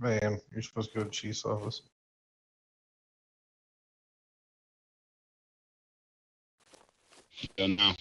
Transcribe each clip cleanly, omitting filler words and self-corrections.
Man, you're supposed to go to chief's office. Don't know.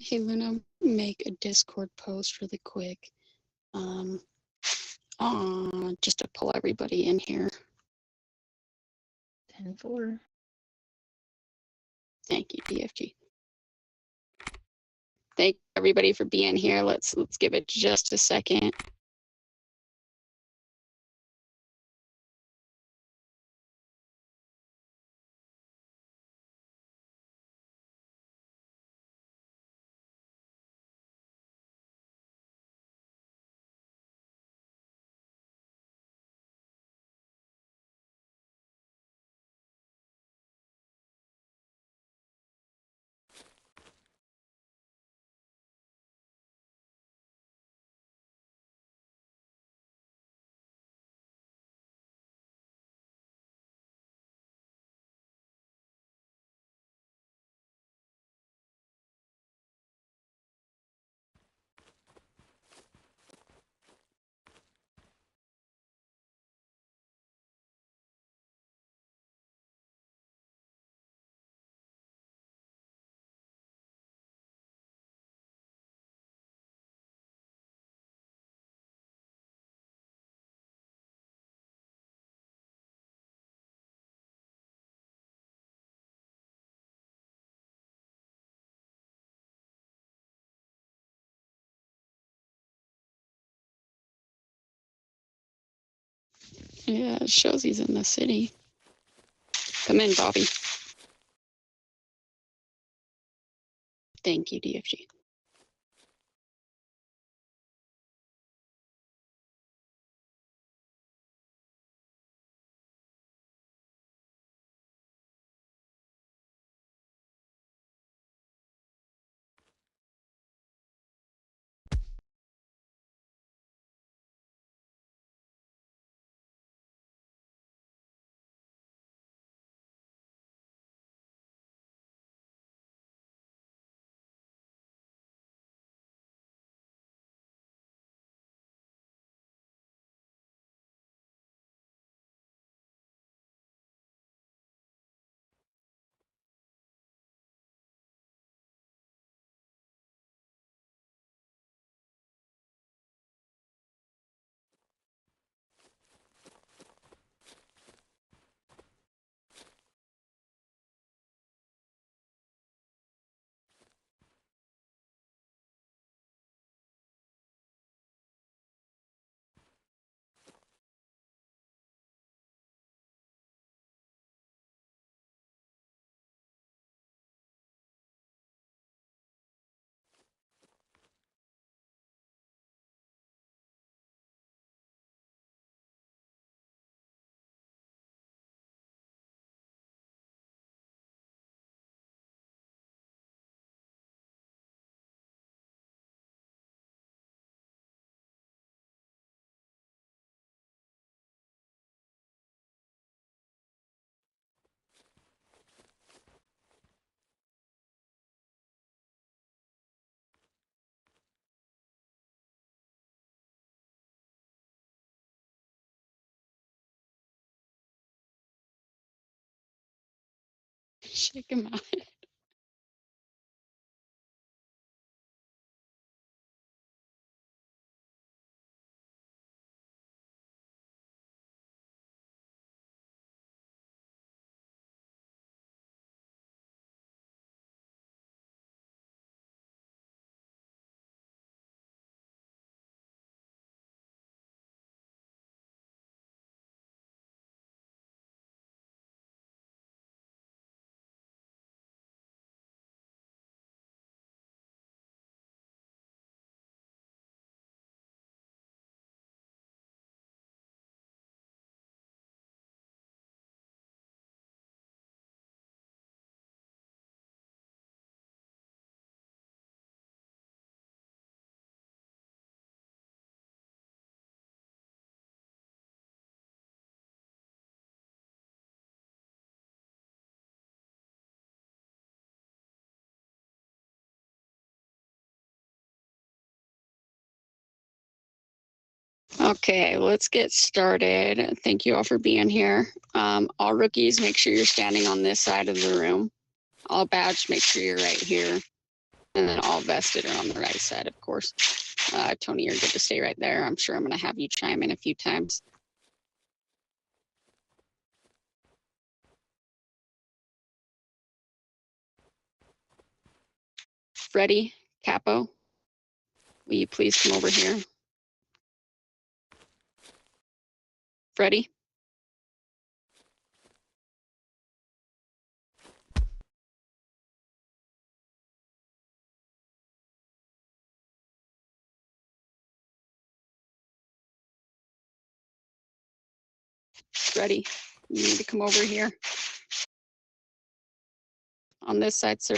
Hey, Luna, make a Discord post really quick. Just to pull everybody in here. 10-4. Thank you, DFG. Thank everybody for being here. Let's give it just a second. Yeah, it shows he's in the city. Come in, Bobby. Thank you, DFG. Check him out. Okay, let's get started. Thank you all for being here. All rookies, make sure you're standing on this side of the room. All badged, make sure you're right here. And then all vested are on the right side, of course. Tony, you're good to stay right there. I'm sure I'm going to have you chime in a few times. Freddie, Capo, will you please come over here? Freddie? Freddie, you need to come over here. On this side, sir.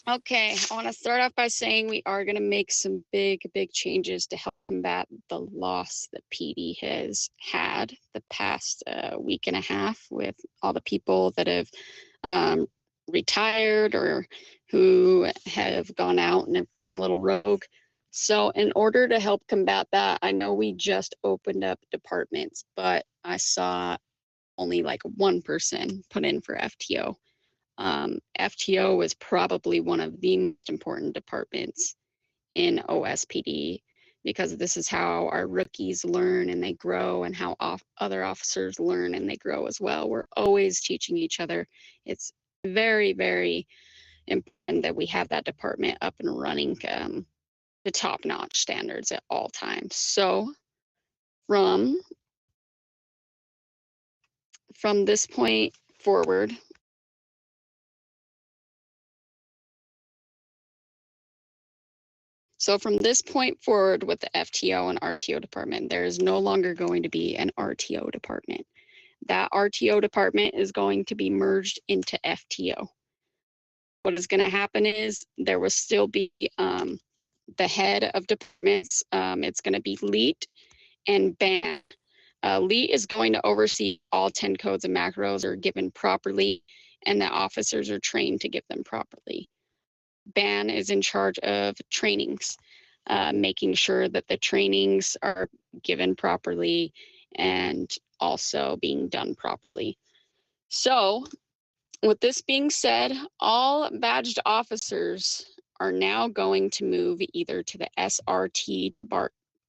Okay, I want to start off by saying we are going to make some big changes to help combat the loss that PD has had the past week and a half with all the people that have retired or who have gone out in a little rogue. So in order to help combat that, I know we just opened up departments, but I saw only like one person put in for FTO. FTO is probably one of the most important departments in OSPD because this is how our rookies learn and they grow, and how other officers learn and they grow as well. We're always teaching each other. It's very important that we have that department up and running to top-notch standards at all times. So from this point forward, so from this point forward with the FTO and RTO department, there is no longer going to be an RTO department. That RTO department is going to be merged into FTO. What is going to happen is there will still be the head of departments. It's going to be LEAT and BAN. LEAT is going to oversee all 10 codes and macros are given properly, and the officers are trained to give them properly. BAN is in charge of trainings, making sure that the trainings are given properly and also being done properly. So with this being said, all badged officers are now going to move either to the SRT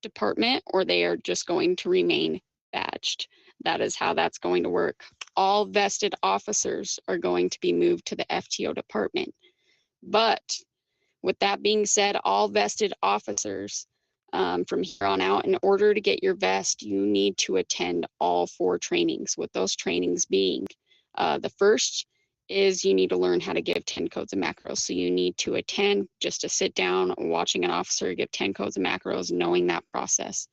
department or they are just going to remain badged. That is how that's going to work. All vested officers are going to be moved to the FTO department. But with that being said, all vested officers from here on out, in order to get your vest, you need to attend all 4 trainings, with those trainings being the first is you need to learn how to give 10 codes of macros. So you need to attend just to sit down watching an officer give 10 codes of macros, knowing that process.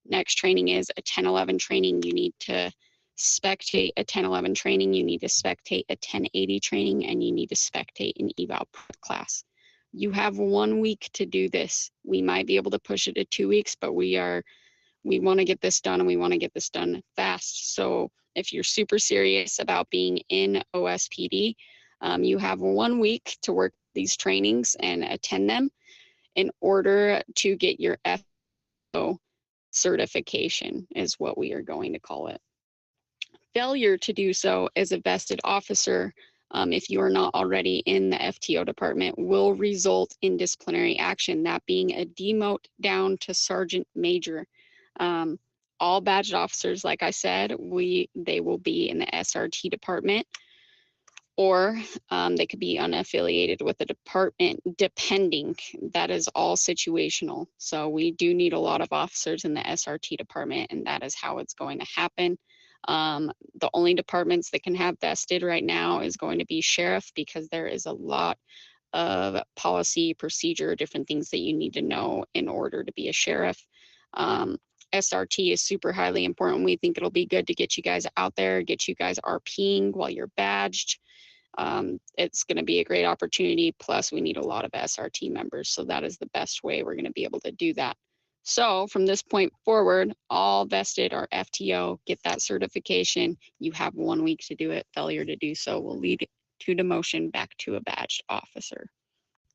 Next training is a 10-11 training. You need to spectate a 10-11 training. You need to spectate a 1080 training, and you need to spectate an eval class. You have 1 week to do this. We might be able to push it to 2 weeks, but we want to get this done, and we want to get this done fast. So if you're super serious about being in OSPD, you have 1 week to work these trainings and attend them in order to get your FTO certification, is what we are going to call it. Failure to do so as a vested officer, if you are not already in the FTO department, will result in disciplinary action, that being a demote down to sergeant major. All badged officers, like I said, they will be in the SRT department, or they could be unaffiliated with the department, depending. That is all situational. So we do need a lot of officers in the SRT department, and that is how it's going to happen. The only departments that can have vested right now is going to be sheriff, because there is a lot of policy, procedure, different things that you need to know in order to be a sheriff. SRT is super highly important. We think it'll be good to get you guys out there, get you guys RPing while you're badged. It's going to be a great opportunity. Plus, we need a lot of SRT members. So that is the best way we're going to be able to do that. So from this point forward, all vested are FTO, get that certification. You have 1 week to do it. Failure to do so will lead to demotion back to a badged officer.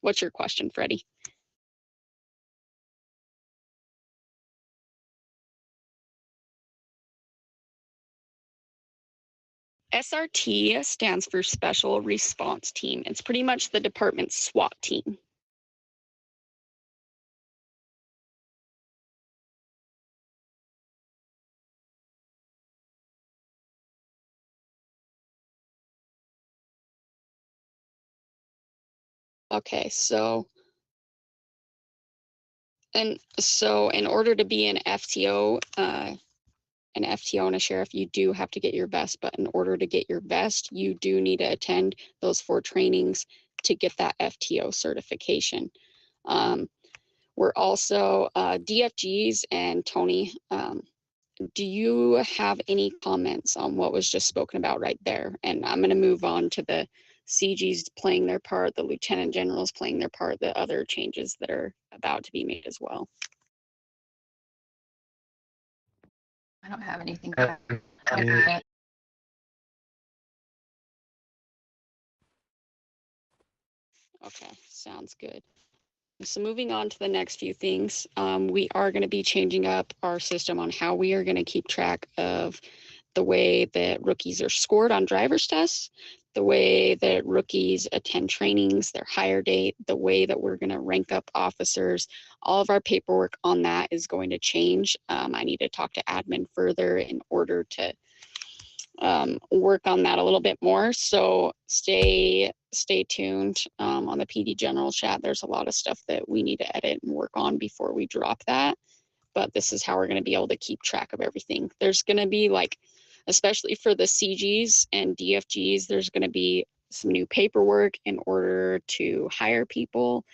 What's your question, Freddie? SRT stands for Special Response Team. It's pretty much the department's SWAT team. Okay, so in order to be an FTO and a sheriff, you do have to get your vest. But in order to get your vest, you do need to attend those 4 trainings to get that FTO certification. We're also DFGs, and Tony, do you have any comments on what was just spoken about right there? And I'm going to move on to the CGs playing their part, the lieutenant generals playing their part, the other changes that are about to be made as well. I don't have anything. Okay, sounds good. So moving on to the next few things, we are going to be changing up our system on how we are going to keep track of the way that rookies are scored on driver's tests, the way that rookies attend trainings, their hire date, the way that we're going to rank up officers. All of our paperwork on that is going to change. I need to talk to admin further in order to work on that a little bit more. So stay tuned on the PD General chat. There's a lot of stuff that we need to edit and work on before we drop that. But this is how we're going to be able to keep track of everything. There's going to be, like, especially for the CGs and DFGs, there's going to be some new paperwork in order to hire people,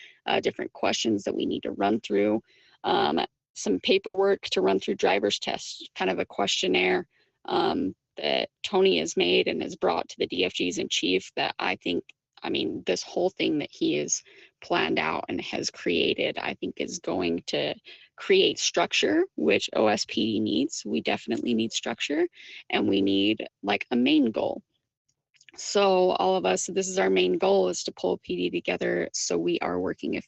different questions that we need to run through, some paperwork to run through driver's tests, kind of a questionnaire that Tony has made and has brought to the DFGs in chief that I think, I mean, this whole thing that he has planned out and has created, I think is going to create structure, which OSPD needs. We definitely need structure, and we need like a main goal. So all of us, this is our main goal, is to pull PD together so we are working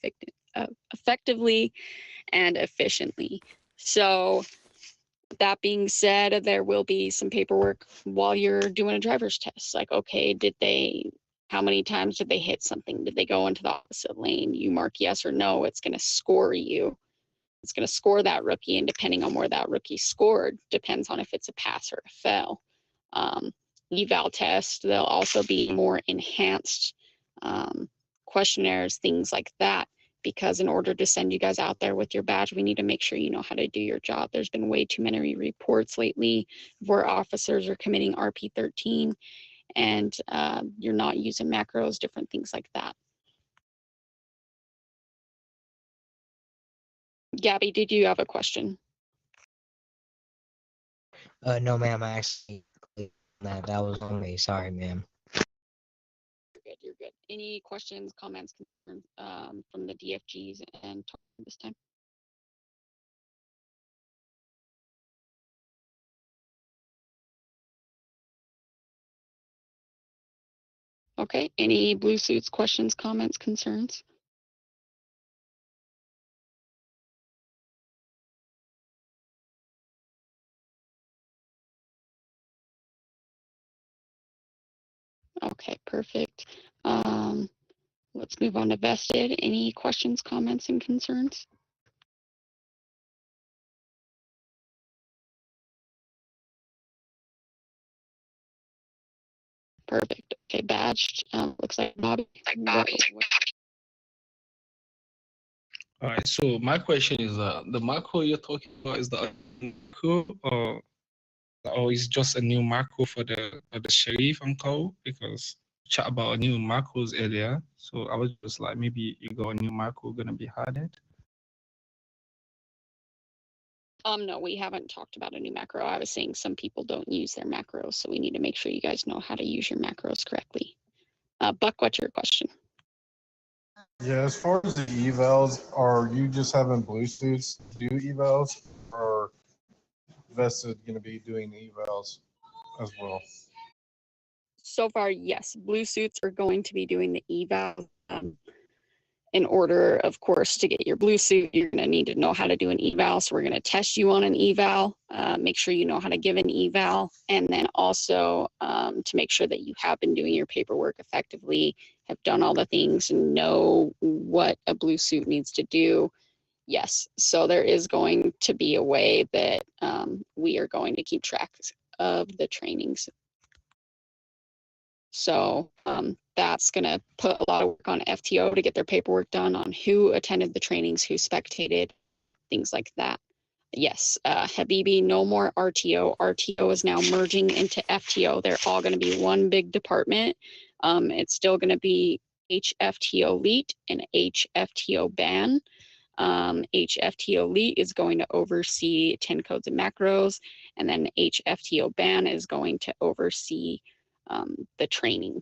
effectively and efficiently. So that being said, there will be some paperwork while you're doing a driver's test. Like, okay, how many times did they hit something? Did they go into the opposite lane? You mark yes or no, it's going to score you. It's going to score that rookie, and depending on where that rookie scored, depends on if it's a pass or a fail. Eval test, there'll also be more enhanced questionnaires, things like that. Because in order to send you guys out there with your badge, we need to make sure you know how to do your job. There's been way too many reports lately where officers are committing RP13 and you're not using macros, different things like that. Gabby, did you have a question? No, ma'am. I actually that was on me. Sorry, ma'am. You're good. Any questions, comments, concerns from the DFGs and this time? Okay, any blue suits, questions, comments, concerns? Okay, perfect. Let's move on to vested. Any questions, comments, and concerns? Perfect. Okay, badged. Looks like Bobby. All right. So my question is, the macro you're talking about is the macro, or is just a new macro for the sheriff and co? Because we chat about new macros earlier, so I was just like, maybe you got a new macro gonna be added. No, we haven't talked about a new macro. I was saying some people don't use their macros, so we need to make sure you guys know how to use your macros correctly. Buck, what's your question? Yeah, as far as the evals, are you just having blue suits do evals, or Vested going to be doing evals as well? So far, yes, blue suits are going to be doing the eval. In order, of course, to get your blue suit, you're going to need to know how to do an eval. So we're going to test you on an eval, make sure you know how to give an eval, and then also to make sure that you have been doing your paperwork effectively, have done all the things, and know what a blue suit needs to do. Yes, so there is going to be a way that we are going to keep track of the trainings. So that's going to put a lot of work on FTO to get their paperwork done on who attended the trainings, who spectated, things like that. Yes, Habibi, no more RTO. RTO is now merging into FTO. They're all going to be one big department. It's still going to be HFTO Elite and HFTO Ban. HFTO Elite is going to oversee 10 codes and macros, and then HFTO Ban is going to oversee the training.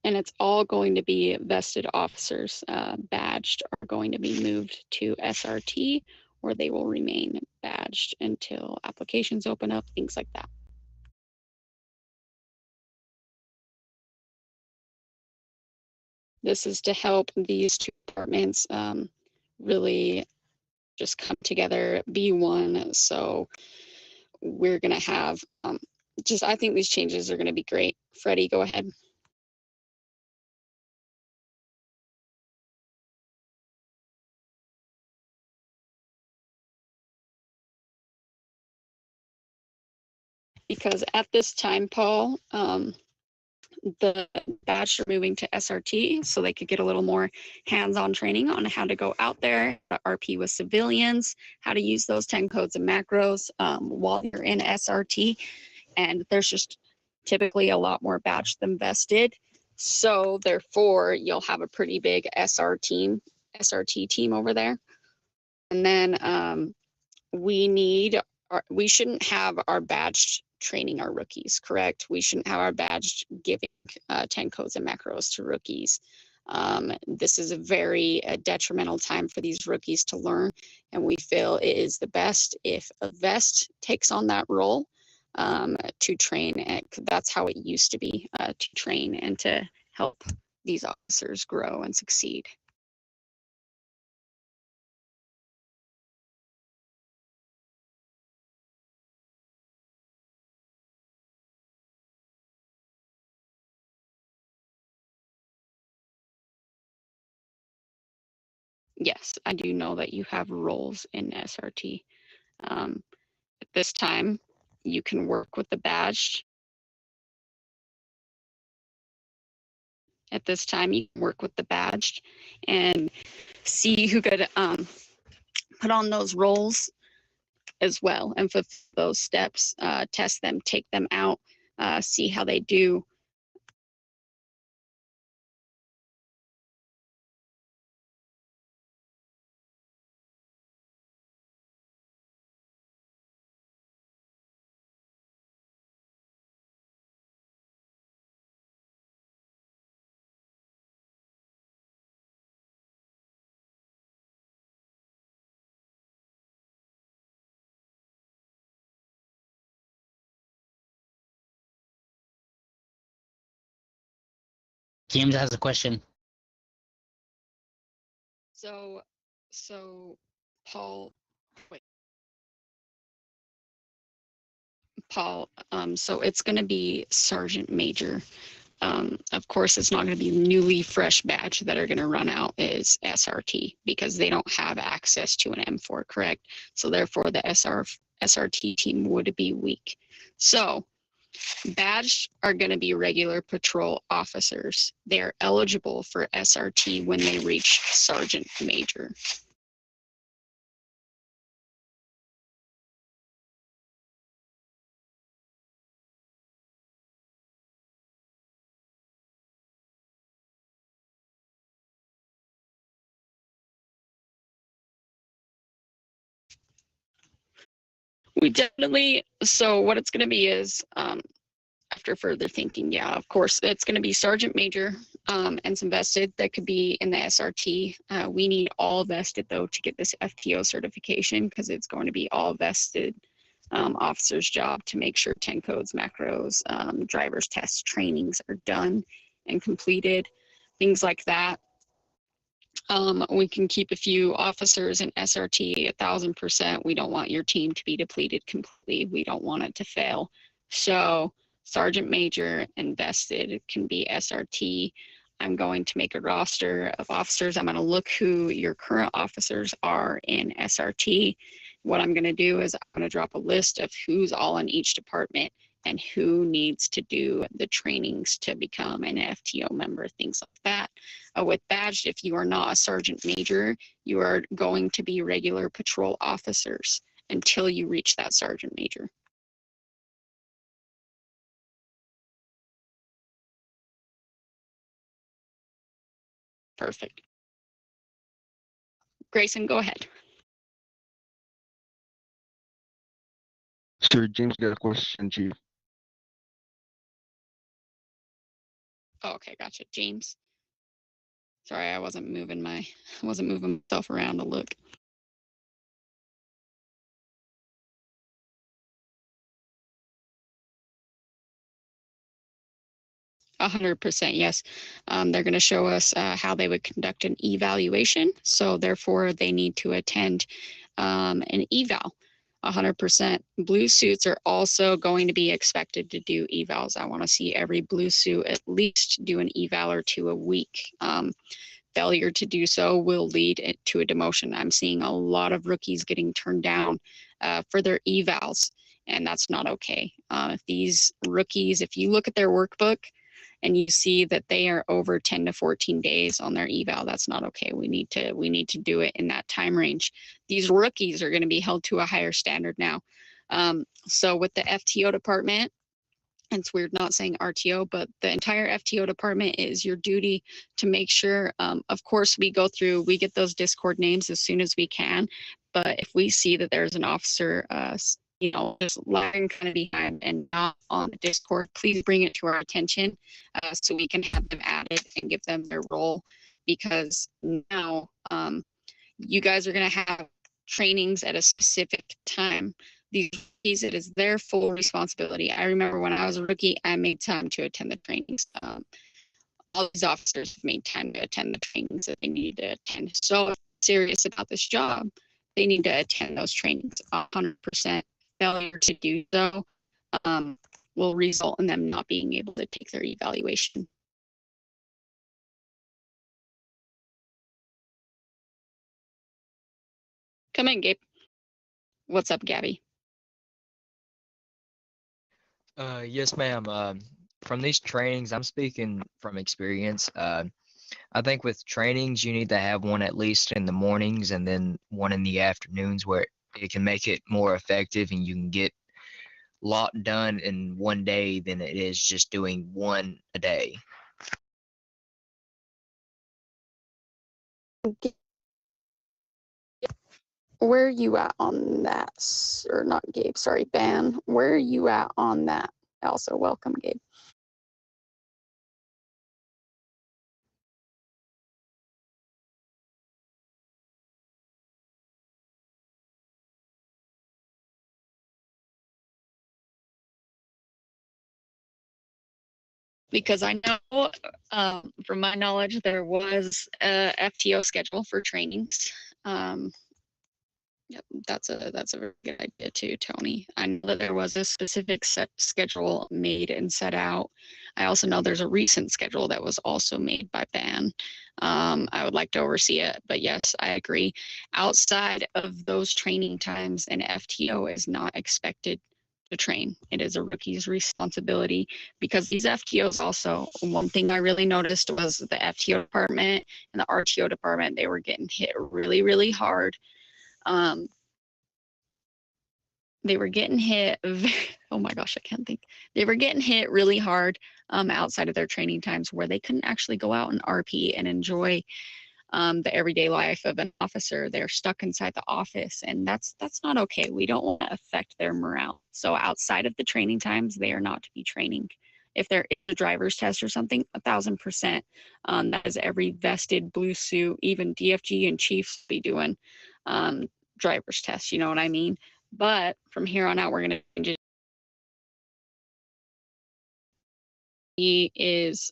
And it's all going to be vested officers. Badged are going to be moved to SRT, where they will remain badged until applications open up, things like that. This is to help these two departments really just come together, be one. So we're going to have I think these changes are going to be great. Freddie, go ahead. Because at this time, Paul, the badge are moving to SRT so they could get a little more hands-on training on how to go out there, RP with civilians, how to use those 10 codes and macros while you're in SRT. And there's just typically a lot more badge than vested. So therefore, you'll have a pretty big SRT team over there. And then we shouldn't have our badged training our rookies, correct? We shouldn't have our badged giving 10 codes and macros to rookies. This is a very detrimental time for these rookies to learn, and we feel it is the best if a vest takes on that role to train. That's how it used to be, to train and to help these officers grow and succeed. Yes, I do know that you have roles in SRT. At this time, you can work with the badged. At this time, you can work with the badged and see who could put on those roles as well and fulfill those steps, test them, take them out, see how they do. James has a question. So Paul, so it's going to be Sergeant Major. Of course, it's not going to be newly fresh badge that are going to run out is SRT because they don't have access to an M4, correct? So therefore, the SRT team would be weak. So badged are going to be regular patrol officers. They are eligible for SRT when they reach Sergeant Major. We definitely, so what it's going to be is, after further thinking, yeah, of course, it's going to be Sergeant Major and some vested that could be in the SRT. We need all vested, though, to get this FTO certification because it's going to be all vested officer's job to make sure 10 codes, macros, driver's test trainings are done and completed, things like that. We can keep a few officers in SRT 1000%. We don't want your team to be depleted completely. We don't want it to fail. So Sergeant Major and vested can be SRT. I'm going to make a roster of officers. I'm going to look who your current officers are in SRT. What I'm going to do is I'm going to drop a list of who's all in each department and who needs to do the trainings to become an FTO member, things like that. With badged, if you are not a sergeant major, you are going to be regular patrol officers until you reach that sergeant major. Perfect. Grayson, go ahead. Sir James got a question, Chief. Oh, okay, gotcha. James. Sorry, I wasn't moving myself around to look. 100%, yes. They're going to show us how they would conduct an evaluation. So therefore, they need to attend an eval. 100%. Blue suits are also going to be expected to do evals. I want to see every blue suit at least do an eval or two a week. Failure to do so will lead to a demotion. I'm seeing a lot of rookies getting turned down for their evals, and that's not okay. These rookies, if you look at their workbook, and you see that they are over 10 to 14 days on their eval, that's not okay. We need to do it in that time range. These rookies are going to be held to a higher standard now. So with the FTO department, it's weird not saying RTO, but the entire FTO department is your duty to make sure, of course, we get those Discord names as soon as we can. But if we see that there's an officer, just lagging kind of behind and not on the Discord, please bring it to our attention so we can have them added and give them their role. Because now you guys are going to have trainings at a specific time. These rookies, it is their full responsibility. I remember when I was a rookie, I made time to attend the trainings. All these officers made time to attend the trainings that they needed to attend. So serious about this job, they need to attend those trainings. 100%. Failure to do so will result in them not being able to take their evaluation. Come in, Gabe. What's up, Gabby? Yes, ma'am. From these trainings, I'm speaking from experience. I think with trainings, you need to have one at least in the mornings and then one in the afternoons where it can make it more effective and you can get a lot done in one day than it is just doing one a day. Where are you at on that? Or not Gabe, sorry, Ben. Where are you at on that? Also, welcome, Gabe. Because I know, from my knowledge, there was a FTO schedule for trainings. Yep, that's a very good idea too, Tony. I know that there was a specific set schedule made and set out. I also know there's a recent schedule that was also made by BAN. I would like to oversee it, but yes, I agree. Outside of those training times, an FTO is not expected to train. It is a rookie's responsibility because these FTOs also, one thing I really noticed was the FTO department and the RTO department, they were getting hit really, really hard. They were getting hit, oh my gosh, I can't think. They were getting hit really hard outside of their training times where they couldn't actually go out and RP and enjoy the everyday life of an officer. They're stuck inside the office, and that's not okay. We don't want to affect their morale. So outside of the training times, they are not to be training. If there is a driver's test or something, 1,000%. That is every vested blue suit, even DFG and chiefs be doing driver's tests. You know what I mean? But from here on out, we're going to change it. He is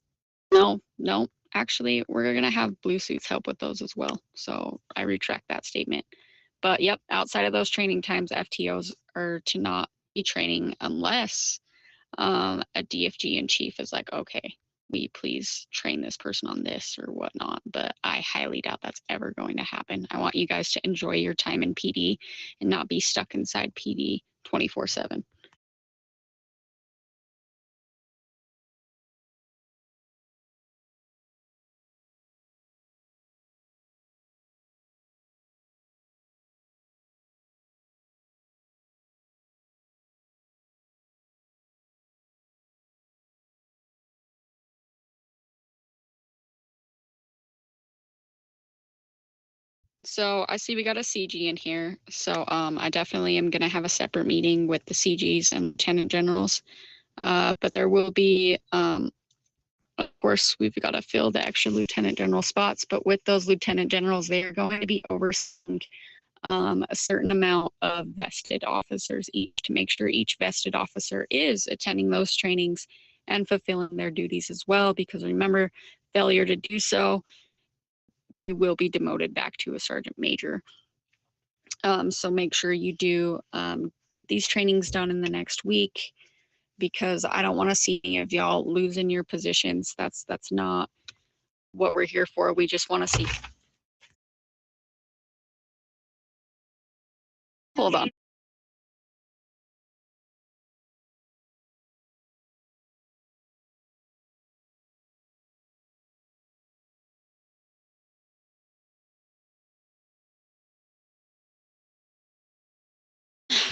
no, actually, we're going to have blue suits help with those as well. So I retract that statement. But yep, outside of those training times, FTOs are to not be training unless a DFG in chief is like, okay, will you please train this person on this or whatnot. But I highly doubt that's ever going to happen. I want you guys to enjoy your time in PD and not be stuck inside PD 24/7. So I see we got a CG in here. So I definitely am going to have a separate meeting with the CGs and lieutenant generals. But there will be, of course, we've got to fill the extra lieutenant general spots. But with those lieutenant generals, they are going to be overseeing a certain amount of vested officers each to make sure each vested officer is attending those trainings and fulfilling their duties as well. Because remember, failure to do so, you will be demoted back to a sergeant major. So make sure you do these trainings done in the next week, because I don't want to see any of y'all losing your positions. That's not what we're here for. We just want to see. Hold on.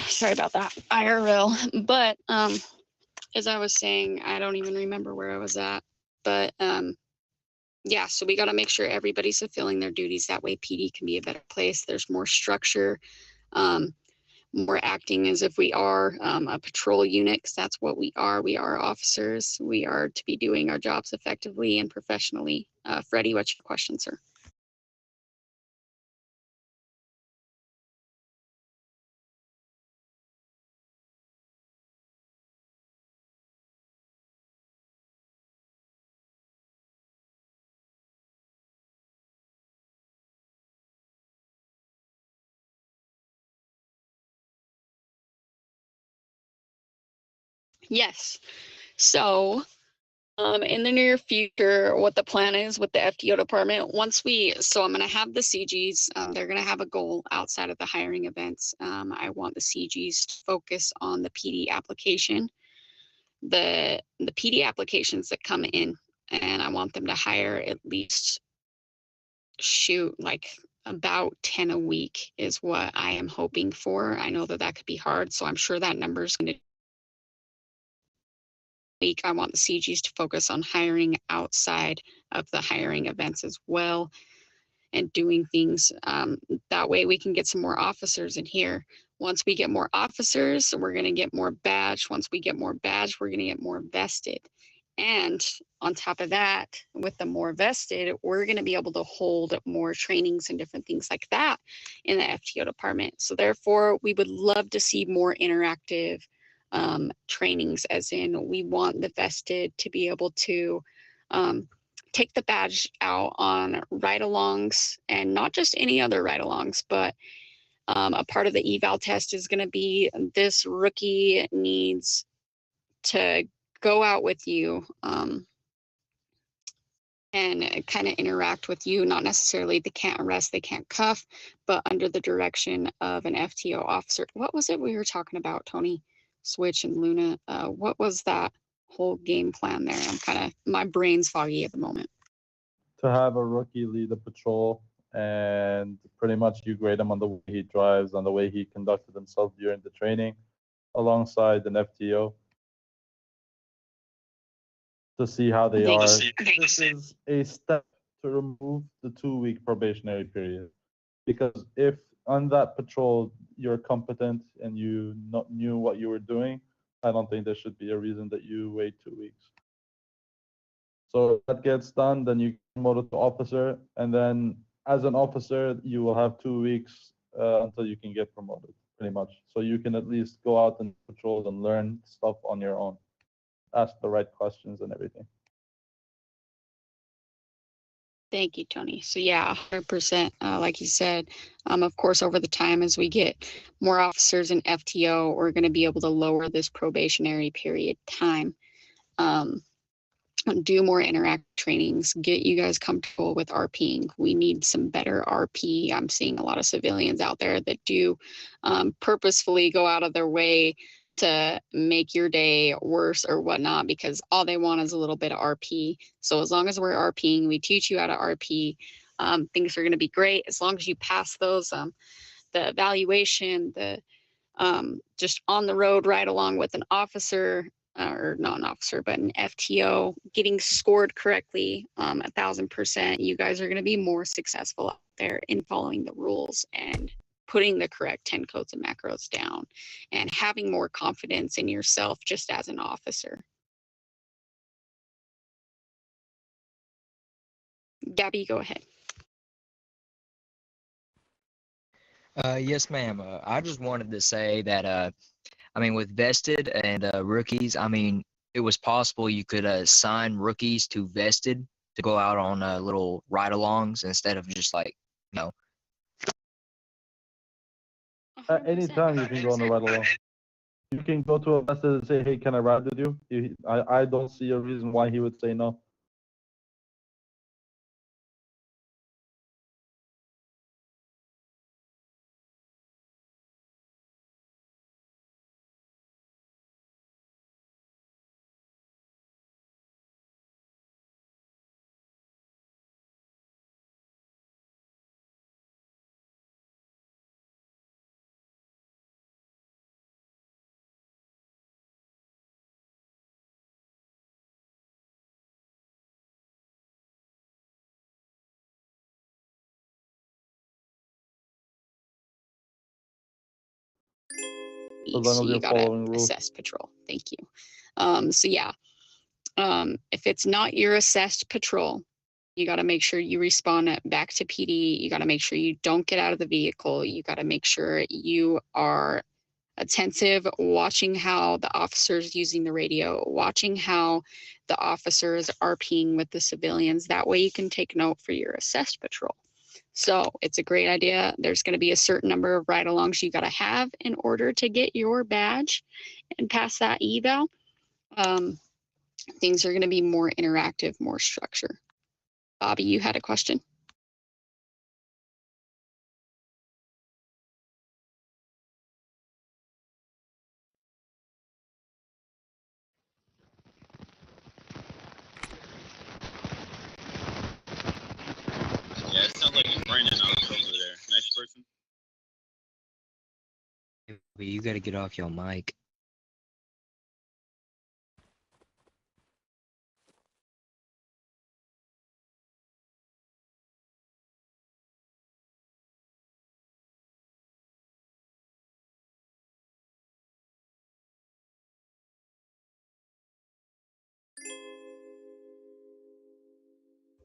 Sorry about that, IRL. But as I was saying, I don't even remember where I was at. But yeah, so we got to make sure everybody's fulfilling their duties. That way PD can be a better place. There's more structure, more acting as if we are a patrol unit, because that's what we are. We are officers. We are to be doing our jobs effectively and professionally. Freddie, what's your question, sir? Yes. So in the near future, what the plan is with the FTO department, so I'm going to have the CGs, they're going to have a goal outside of the hiring events. I want the CGs to focus on the PD application, the PD applications that come in, and I want them to hire at least, like about 10 a week is what I am hoping for. I know that could be hard, so I'm sure that number is going to week. I want the CGs to focus on hiring outside of the hiring events as well, and doing things that way we can get some more officers in here. Once we get more officers, we're going to get more badge. Once we get more badge, we're going to get more vested. And on top of that, with the more vested, we're going to be able to hold more trainings and different things like that in the FTO department. So therefore, we would love to see more interactive trainings, as in we want the vested to be able to take the badge out on ride-alongs, and not just any other ride-alongs, but a part of the eval test is going to be this rookie needs to go out with you and kind of interact with you. Not necessarily, they can't arrest, they can't cuff, but under the direction of an FTO officer. What was it we were talking about, Tony? Switch and Luna. What was that whole game plan there? My brain's foggy at the moment. To have a rookie lead a patrol, and pretty much you grade him on the way he drives, on the way he conducted himself during the training, alongside an FTO, to see how they are. This is a step to remove the 2-week probationary period. Because if on that patrol you're competent and you knew what you were doing, I don't think there should be a reason that you wait 2 weeks. So if that gets done, then you get promoted to officer, and then as an officer, you will have 2 weeks until you can get promoted, pretty much. So you can at least go out and patrol and learn stuff on your own, ask the right questions and everything. Thank you, Tony. So yeah, 100%, like you said, of course, over the time as we get more officers in FTO, we're going to be able to lower this probationary period time. Do more interact trainings, get you guys comfortable with RPing. We need some better RP. I'm seeing a lot of civilians out there that do purposefully go out of their way to make your day worse or whatnot, because all they want is a little bit of RP. So as long as we're RPing, we teach you how to RP, things are going to be great. As long as you pass those, the evaluation, the just on the road right along with an officer, or not an officer, but an FTO, getting scored correctly, 1,000%, you guys are going to be more successful out there in following the rules and putting the correct 10 codes and macros down and having more confidence in yourself just as an officer. Gabby, go ahead. Yes, ma'am. I just wanted to say that, I mean, with vested and rookies, I mean, it was possible you could assign rookies to vested to go out on little ride-alongs instead of just like, you know. At any time you can go on a ride along. You can go to a vested and say, hey, can I ride with you? I don't see a reason why he would say no. As long as So you you're gotta following rules. assess patrol. Thank you. So yeah, if it's not your assessed patrol, you got to make sure you respond back to PD. You got to make sure you don't get out of the vehicle. You got to make sure you are attentive, watching how the officers using the radio, watching how the officers are RPing with the civilians. That way you can take note for your assessed patrol. So it's a great idea. There's going to be a certain number of ride-alongs you got to have in order to get your badge and pass that eval. Things are going to be more interactive, more structure. Bobby, you had a question? Yeah, it sounds like Brandon over there. Nice person. But you got to get off your mic.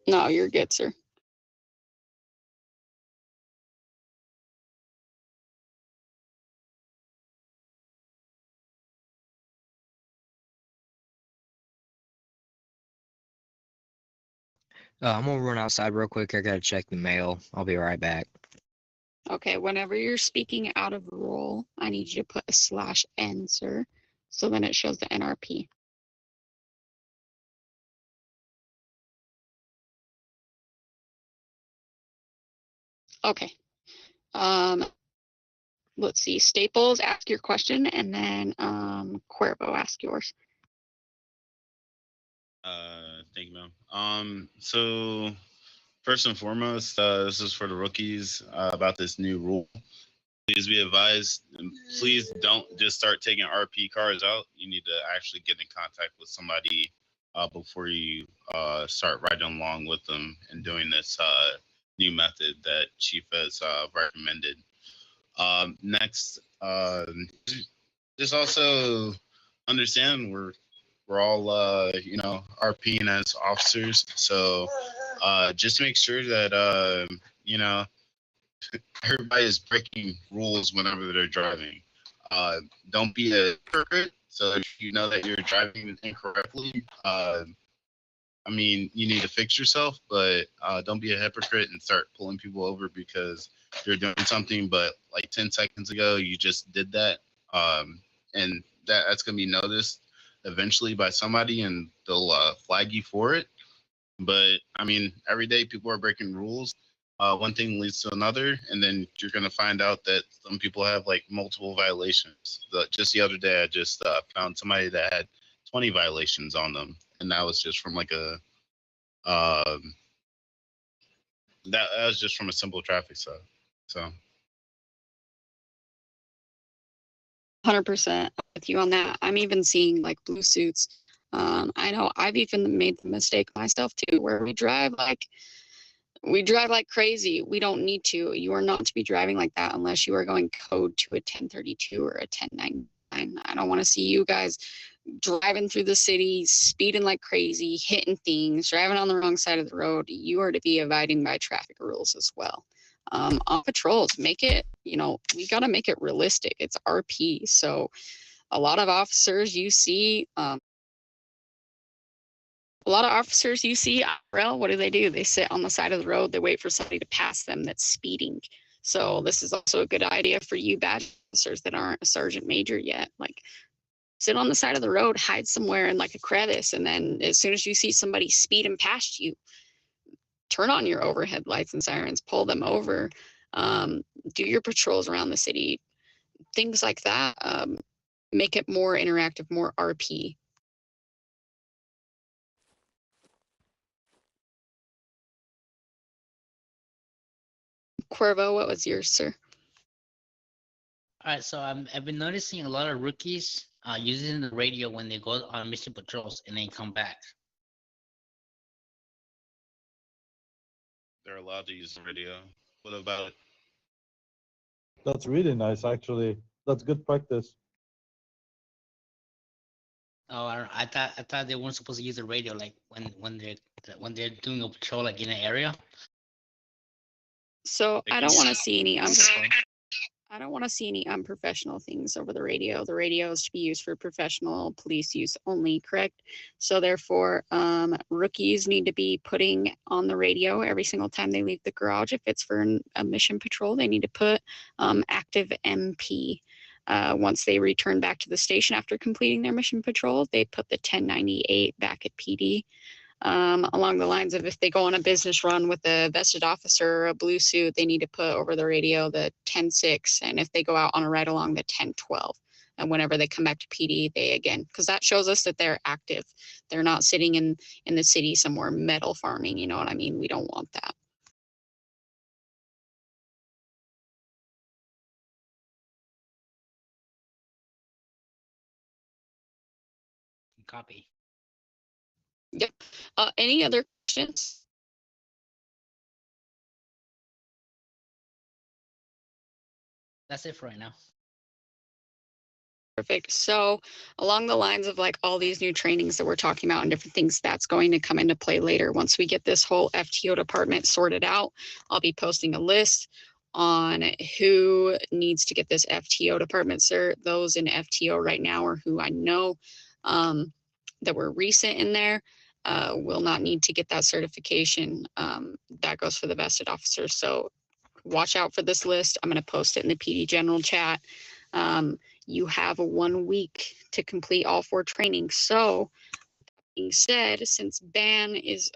No, you're good, sir. I'm gonna run outside real quick. I gotta check the mail. I'll be right back. Okay, whenever you're speaking out of role, I need you to put a /N, sir. So then it shows the NRP. Okay. Let's see. Staples, ask your question, and then Cuervo, ask yours. Thank you, ma'am. So first and foremost, this is for the rookies about this new rule. Please be advised, and please don't just start taking RP cards out. You need to actually get in contact with somebody before you start riding along with them and doing this new method that Chief has recommended. Next, just also understand we're all RPing as officers, so just make sure that everybody is breaking rules whenever they're driving. Don't be a hypocrite. So if you know that you're driving incorrectly, you need to fix yourself, but don't be a hypocrite and start pulling people over because you're doing something, but like 10 seconds ago, you just did that. And that's going to be noticed eventually by somebody and they'll flag you for it. But every day people are breaking rules. One thing leads to another, and then you're going to find out that some people have like multiple violations. Just the other day, I just found somebody that had 20 violations on them, and that was just from like that was just from a simple traffic stop. So 100% with you on that. I'm even seeing like blue suits. I know I've even made the mistake myself too, where we drive like crazy. We don't need to. You are not to be driving like that unless you are going code to a 1032 or a 1099. I don't want to see you guys driving through the city, speeding like crazy, hitting things, driving on the wrong side of the road. You are to be abiding by traffic rules as well. On patrols, make it, we got to make it realistic. It's RP. So a lot of officers you see, IRL, what do? They sit on the side of the road. They wait for somebody to pass them that's speeding. So this is also a good idea for you badge officers that aren't a sergeant major yet. Like, sit on the side of the road, hide somewhere in like a crevice, and then as soon as you see somebody speeding past you, turn on your overhead lights and sirens, pull them over, do your patrols around the city, things like that. Make it more interactive, more RP. Cuervo, what was yours, sir? All right, so I've been noticing a lot of rookies using the radio when they go on mission patrols and then come back. they're allowed to use the radio. What about it? That's really nice, actually. That's good practice. Oh, I thought they weren't supposed to use the radio like when they're doing a patrol like in an area. So I don't want to see any unprofessional things over the radio. The radio is to be used for professional police use only, correct? So therefore, rookies need to be putting on the radio every single time they leave the garage. If it's for a mission patrol, they need to put active MP. Once they return back to the station after completing their mission patrol, they put the 1098 back at PD. Along the lines of if they go on a business run with a vested officer or a blue suit, they need to put over the radio the 10-6, and if they go out on a ride along, the 10-12. And whenever they come back to PD, they again, because that shows us that they're active. They're not sitting in the city somewhere metal farming, you know what I mean? We don't want that. Copy. Yep. Any other questions? That's it for right now. Perfect. So along the lines of like all these new trainings that we're talking about and different things, that's going to come into play later. Once we get this whole FTO department sorted out, I'll be posting a list on who needs to get this FTO department cert. Those in FTO right now or who I know that were recent in there will not need to get that certification. That goes for the vested officers. So watch out for this list. I'm going to post it in the PD general chat. You have 1 week to complete all 4 trainings. So, that being said, since Ban is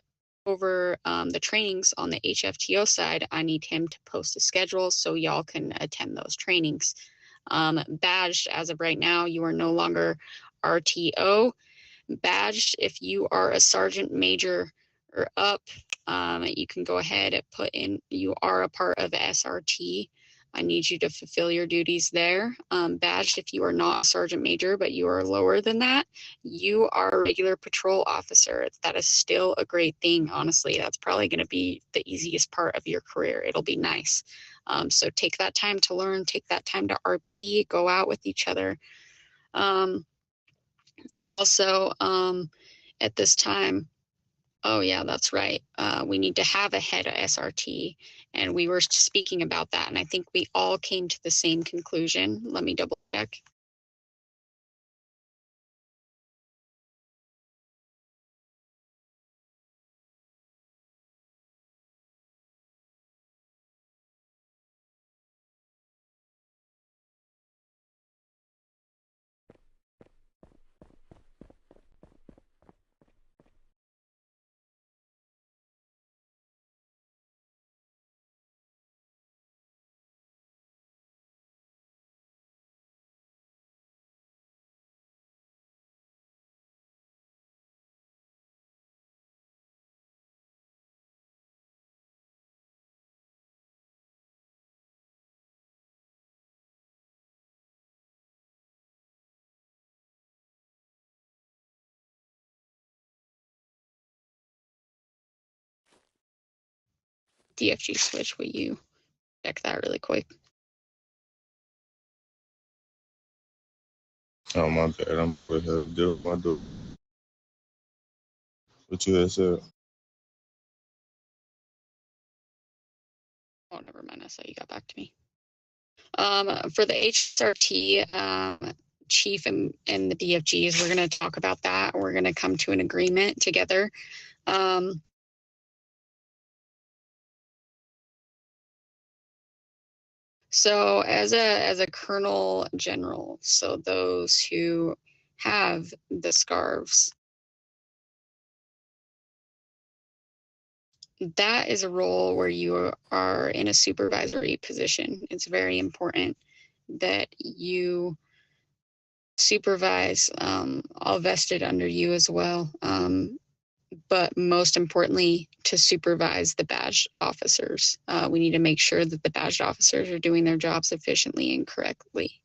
over the trainings on the HFTO side, I need him to post a schedule so y'all can attend those trainings. Badged, as of right now, you are no longer RTO. Badged, if you are a sergeant major or up, you can go ahead and put in, you are a part of SRT. I need you to fulfill your duties there. Badged, if you are not a sergeant major, but you are lower than that, you are a regular patrol officer. That is still a great thing, honestly. That's probably going to be the easiest part of your career. It'll be nice. So take that time to learn, take that time to RP, go out with each other. Also, at this time, oh yeah, that's right. We need to have a head of SRT, and we were speaking about that, and I think we all came to the same conclusion. Let me double check. DFG switch, will you check that really quick? Oh my bad. I'm going to deal with my dude. What you had said? Oh, never mind. I saw you got back to me. For the HRT chief and the DFGs, we're going to talk about that. We're going to come to an agreement together. So as a colonel general, so those who have the scarves, that is a role where you are in a supervisory position. It's very important that you supervise all vested under you as well. But most importantly, to supervise the badged officers. We need to make sure that the badged officers are doing their jobs efficiently and correctly.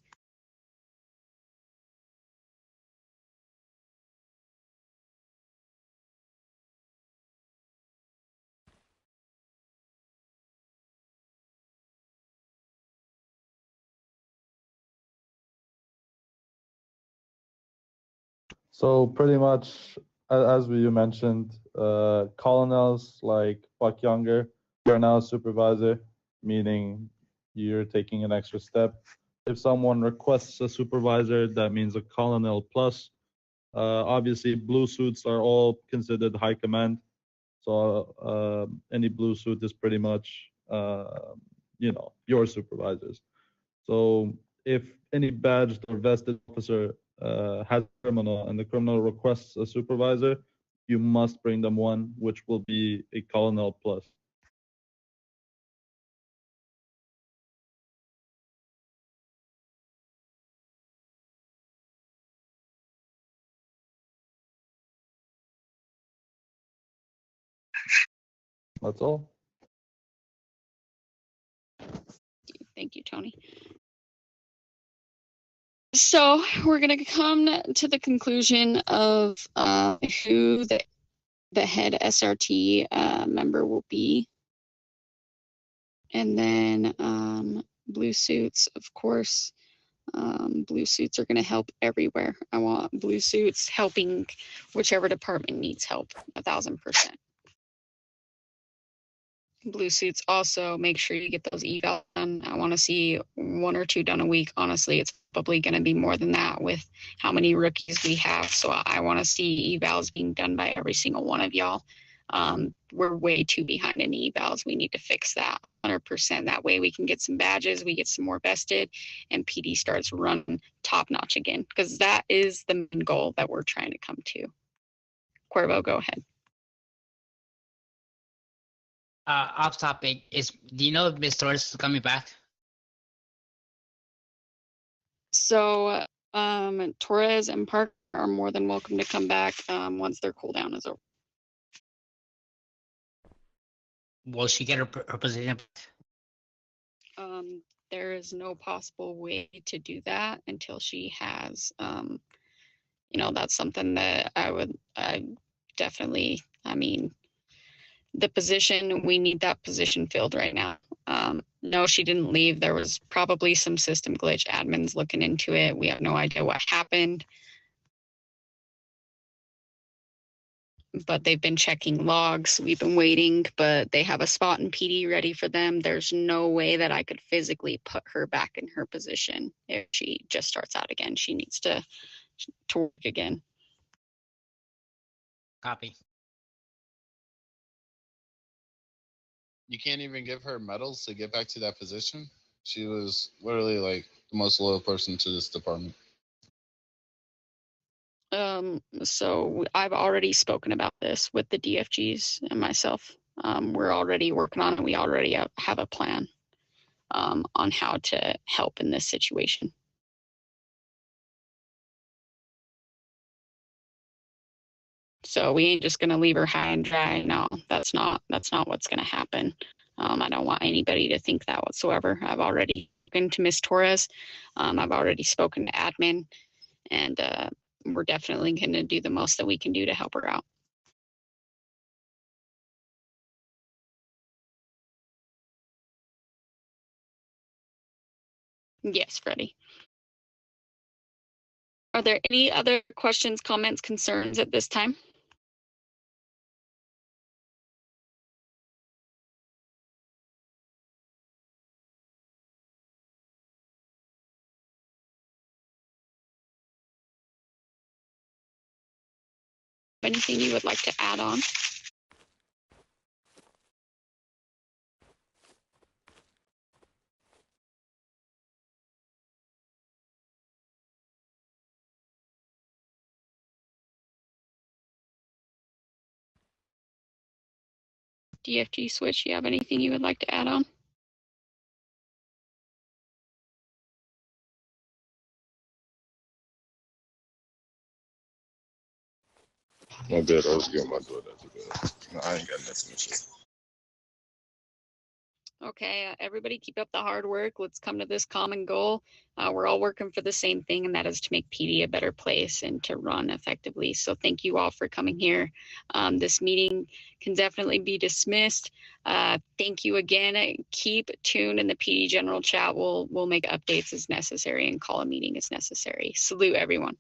So pretty much, as you mentioned, colonels like Buck Younger, you're now a supervisor, meaning you're taking an extra step. If someone requests a supervisor, that means a colonel plus. Obviously, blue suits are all considered high command. So any blue suit is pretty much, your supervisors. So if any badged or vested officer has a criminal and the criminal requests a supervisor, you must bring them one, which will be a colonel plus. That's all. Thank you, Tony. So we're going to come to the conclusion of who the head SRT member will be. And then blue suits, of course. Blue suits are going to help everywhere. I want blue suits helping whichever department needs help, 1000%. Blue suits also make sure you get those evals done. I want to see 1 or 2 done a week. Honestly, it's probably going to be more than that with how many rookies we have. So I want to see evals being done by every single one of y'all. We're way too behind in evals. We need to fix that 100%. That way we can get some badges, we get some more vested, and PD starts running top notch again, because that is the main goal that we're trying to come to. Cuervo, go ahead. Off topic do you know if Miss Torres is coming back? So Torres and Park are more than welcome to come back once their cooldown is over. Will she get her position? there is no possible way to do that until she has, that's something that I definitely, I mean, the position, we need that position filled right now. No, she didn't leave. There was probably some system glitch. Admin's looking into it. We have no idea what happened. But they've been checking logs. We've been waiting, but they have a spot in PD ready for them. There's no way that I could physically put her back in her position if she just starts out again. She needs to work again. Copy. You can't even give her medals to get back to that position. She was literally like the most loyal person to this department. So I've already spoken about this with the DFGs and myself. We're already working on it. We already have a plan on how to help in this situation. So we ain't just gonna leave her high and dry. No, that's not what's gonna happen. I don't want anybody to think that whatsoever. I've already spoken to Miss Torres. I've already spoken to admin, and we're definitely gonna do the most that we can do to help her out. Yes, Freddie. Are there any other questions, comments, concerns at this time? Anything you would like to add on? DFG Switch, you have anything you would like to add on? I'm good. I was getting my door. That's good. No, I ain't got nothing to say. Okay, everybody keep up the hard work. Let's come to this common goal. We're all working for the same thing, and that is to make PD a better place and to run effectively. So thank you all for coming here. This meeting can definitely be dismissed. Thank you again. Keep tuned in the PD general chat. We'll make updates as necessary and call a meeting as necessary. Salute everyone.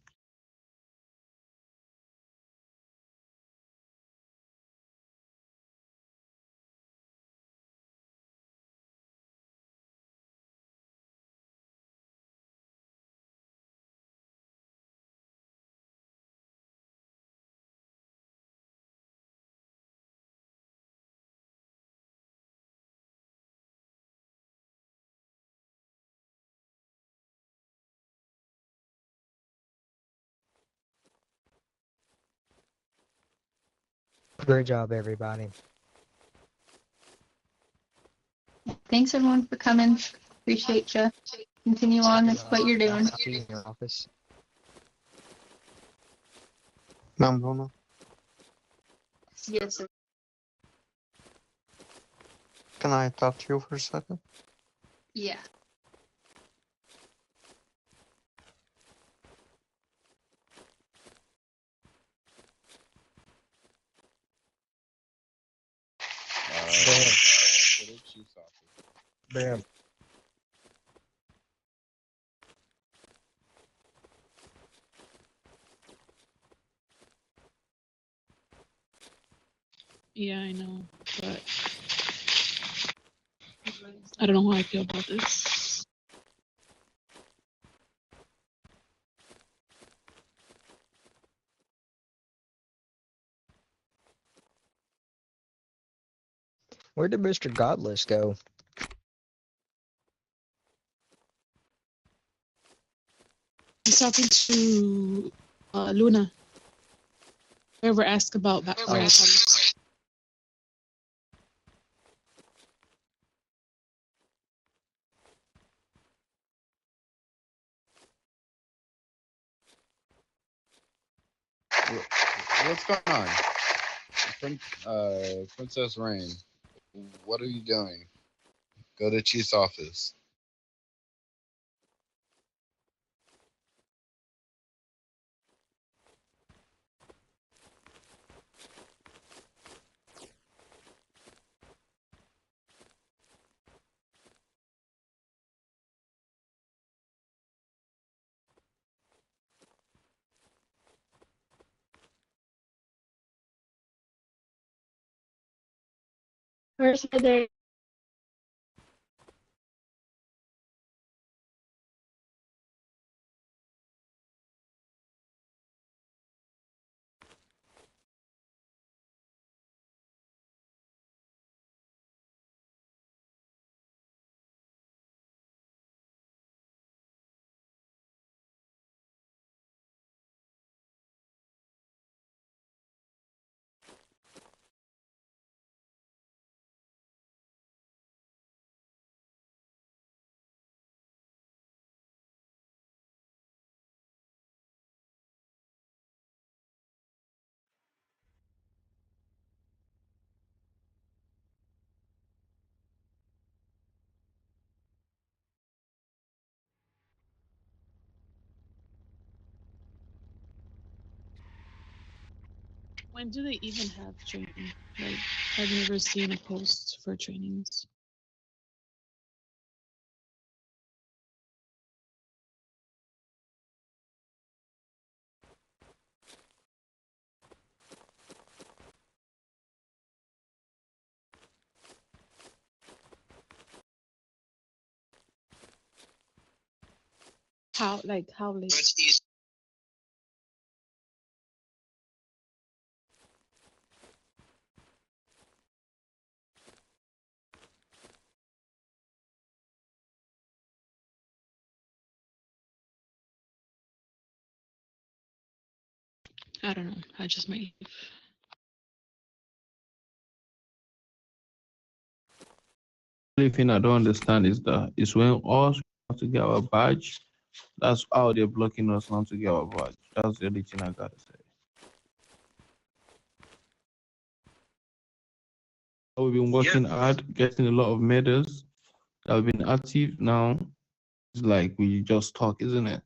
Great job, everybody. Thanks everyone for coming. Appreciate you. Continue on. That's what you're doing. I'll be in your office. No, I'm going on. Yes, sir. Can I talk to you for a second? Yeah. Bam. Yeah, I know, but I don't know how I feel about this. Where did Mr. Godless go? He's talking to Luna. Whoever asked about that. Oh. What's going on? Princess Rain, what are you doing? Go to Chief's office. Where's there? When do they even have training? Like, I've never seen a post for trainings. How late? I don't know. I just might. The only thing I don't understand is that is when us want to get our badge, that's how they're blocking us not to get our badge. That's the only thing I gotta say. We've been working hard, getting a lot of medals. That we've been active now. It's like we just talk, isn't it?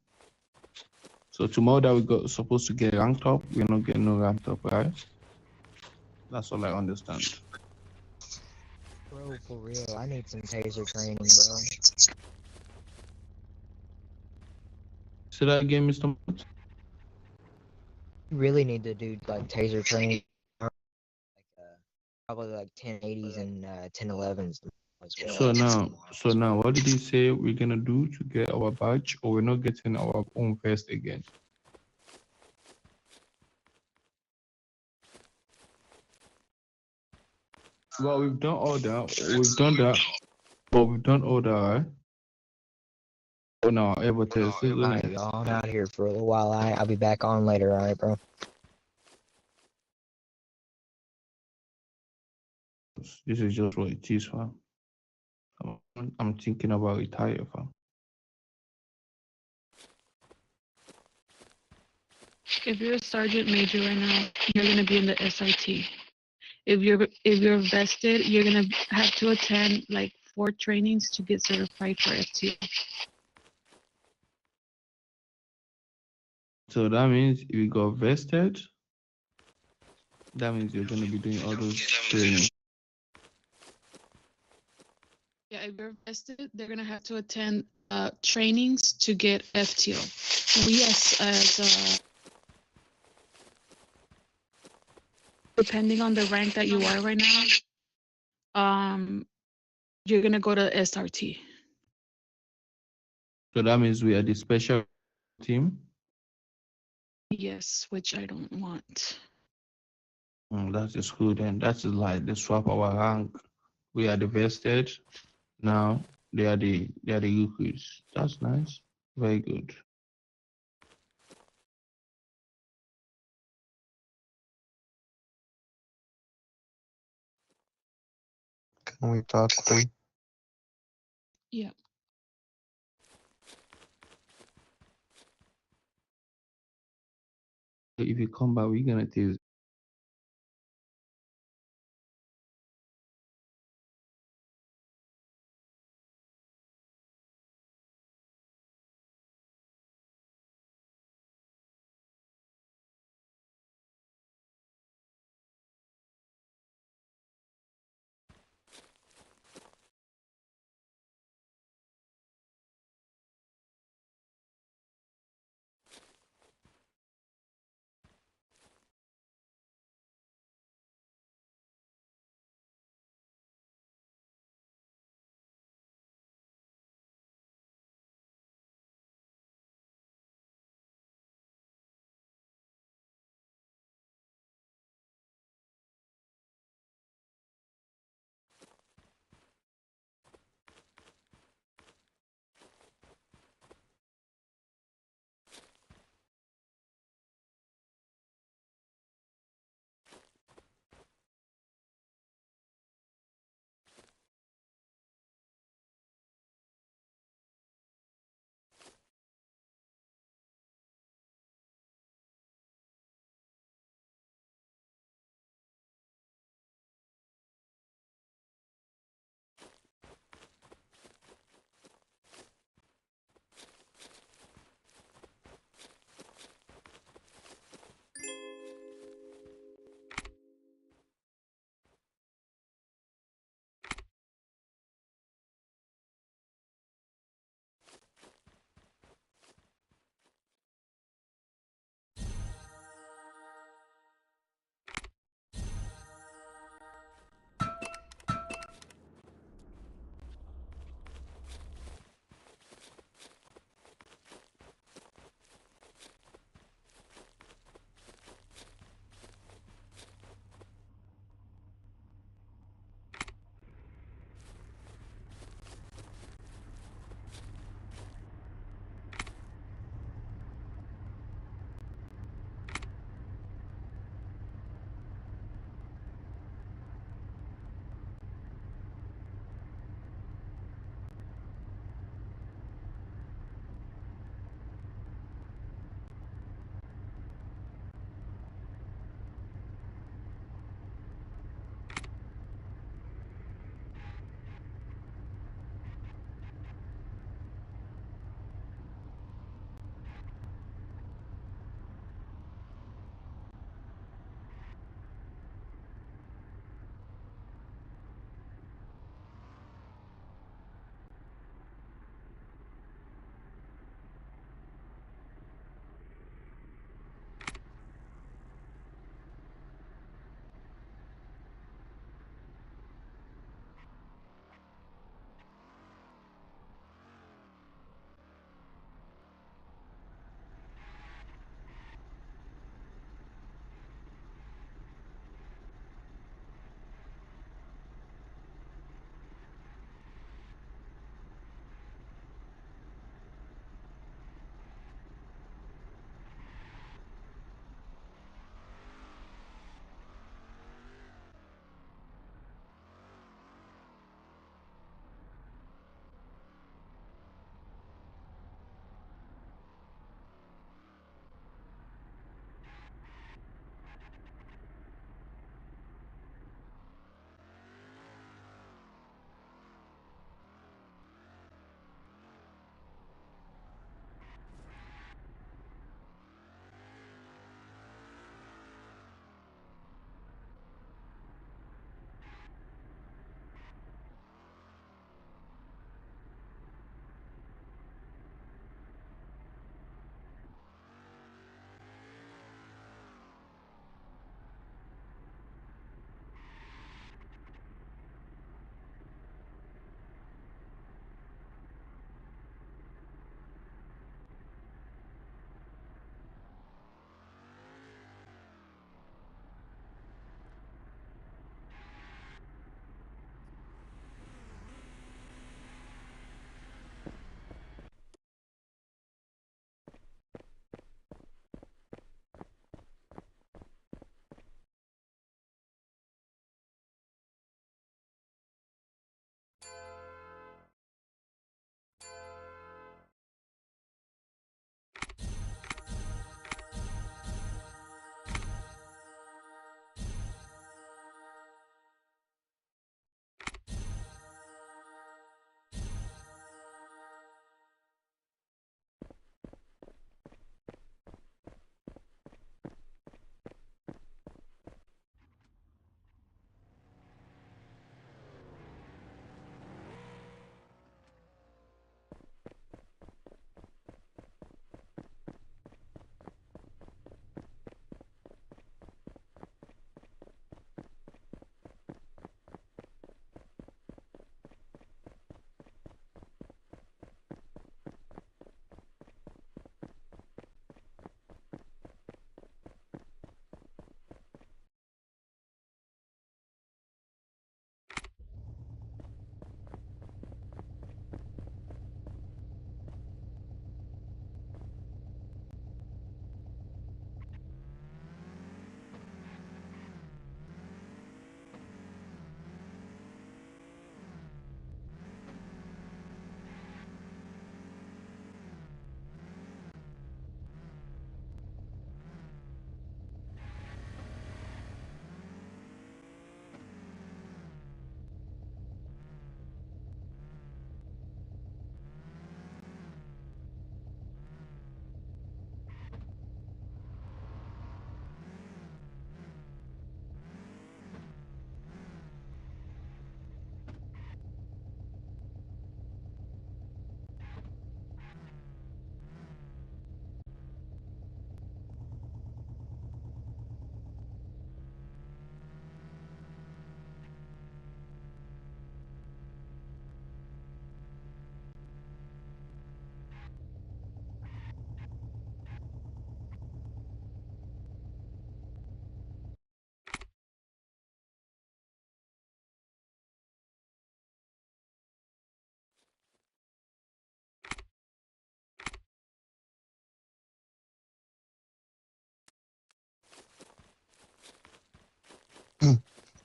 So tomorrow that we got supposed to get ranked up, we're not getting no ranked up, right? That's all I understand. Bro, for real, I need some taser training, bro. Say that again, Mr. Mott? You really need to do like taser training, like probably like 1080s and 1011s as well. So now, what did he say we're gonna do to get our badge, or we're not getting our own vest again? Well, we've done all that. We've done that. But we've done all that, right? Oh no, ever test, isn't Alright, it? y'all, I'm out here for a little while. I'll be back on later, alright, bro? This is just what it is, fam. I'm thinking about retire, fam. If you're a sergeant major right now, you're gonna be in the SRT. If you're vested, you're gonna have to attend like 4 trainings to get certified for FTO. So that means if you got vested, that means you're gonna be doing all those trainings. Yeah, if you're vested, they're gonna have to attend trainings to get FTO. We as depending on the rank that you are right now, you're gonna go to SRT. So that means we are the special team. Yes, which I don't want. That's just good, and that's like they swap our rank. We are the vested. Now they are the recruits. That's nice. Very good. Can we talk, please? Yeah. If you come back, we're gonna tase.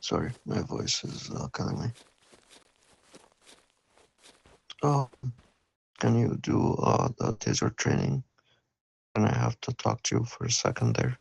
Sorry, my voice is killing me. Oh, can you do the taser training? And I have to talk to you for a second there.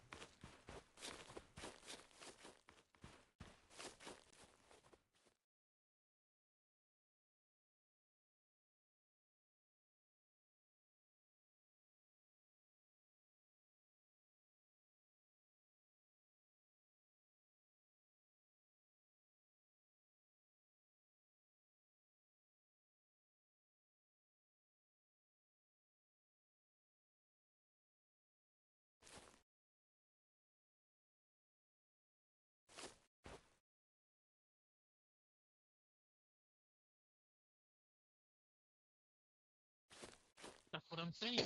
That's what I'm saying.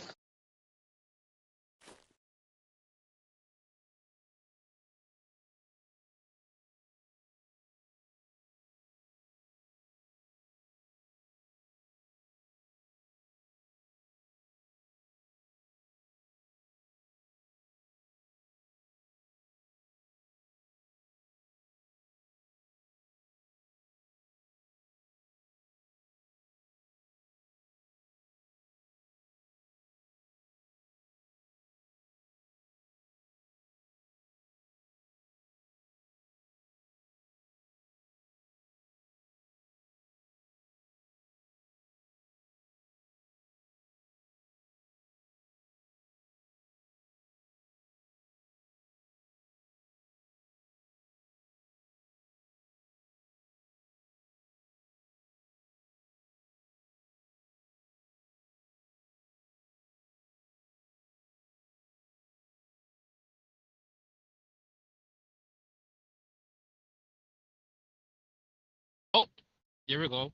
Oh, here we go.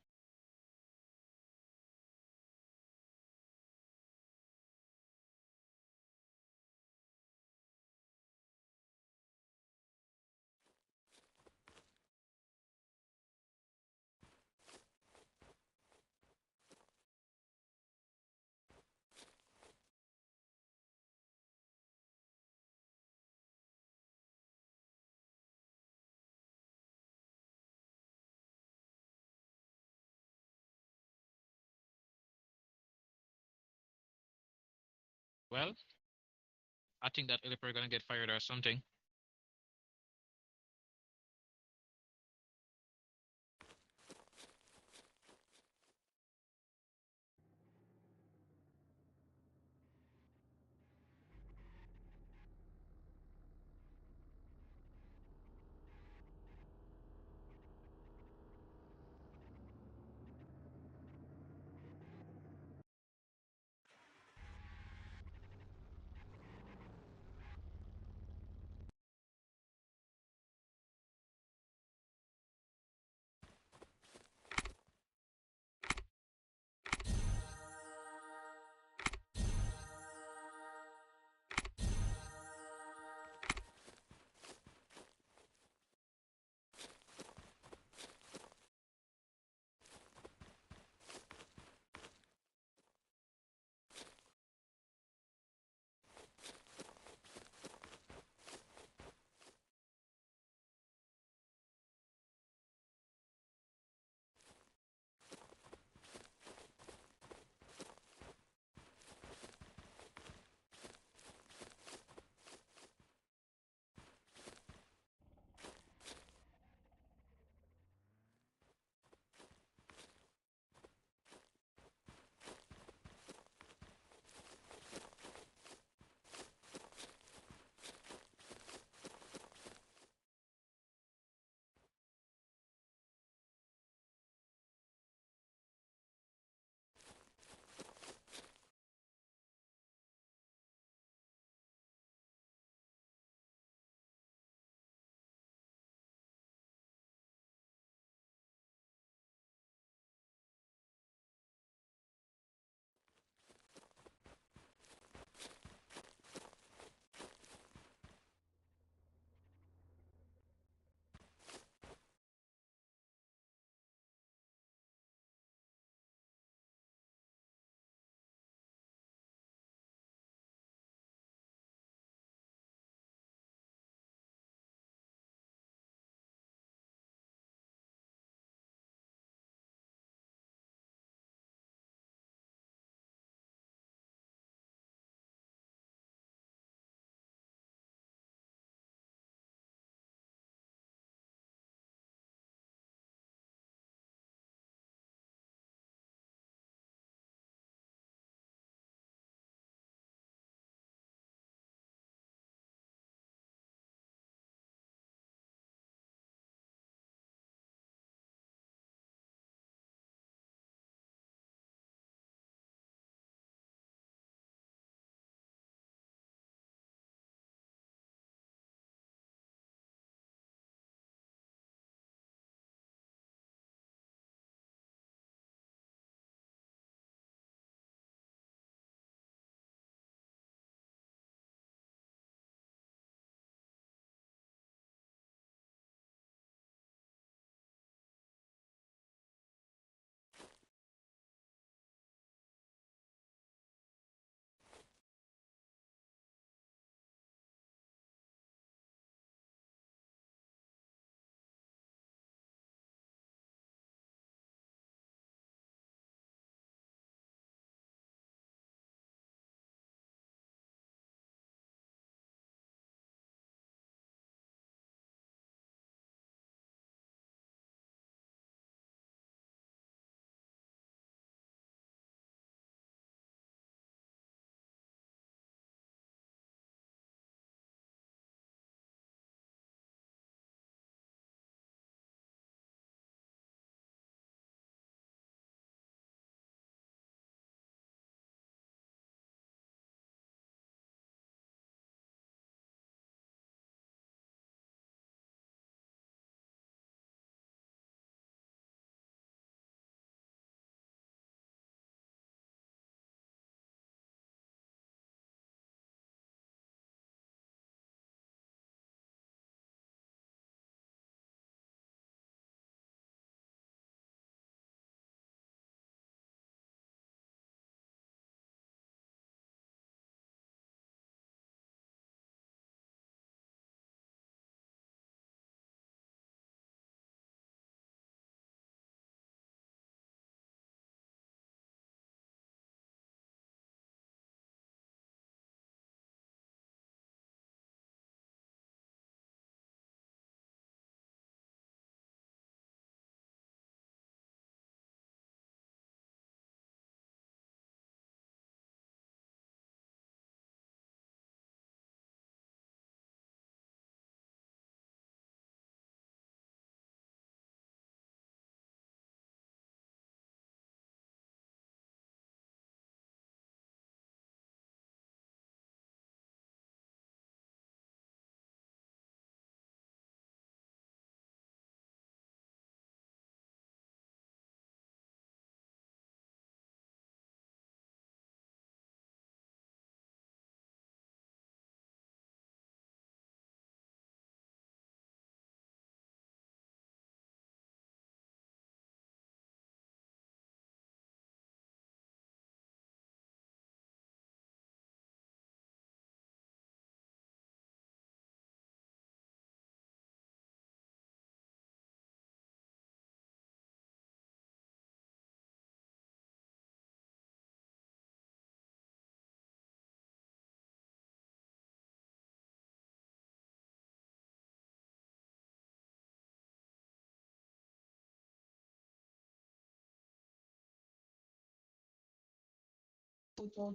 Well, I think that Illiper gonna get fired or something.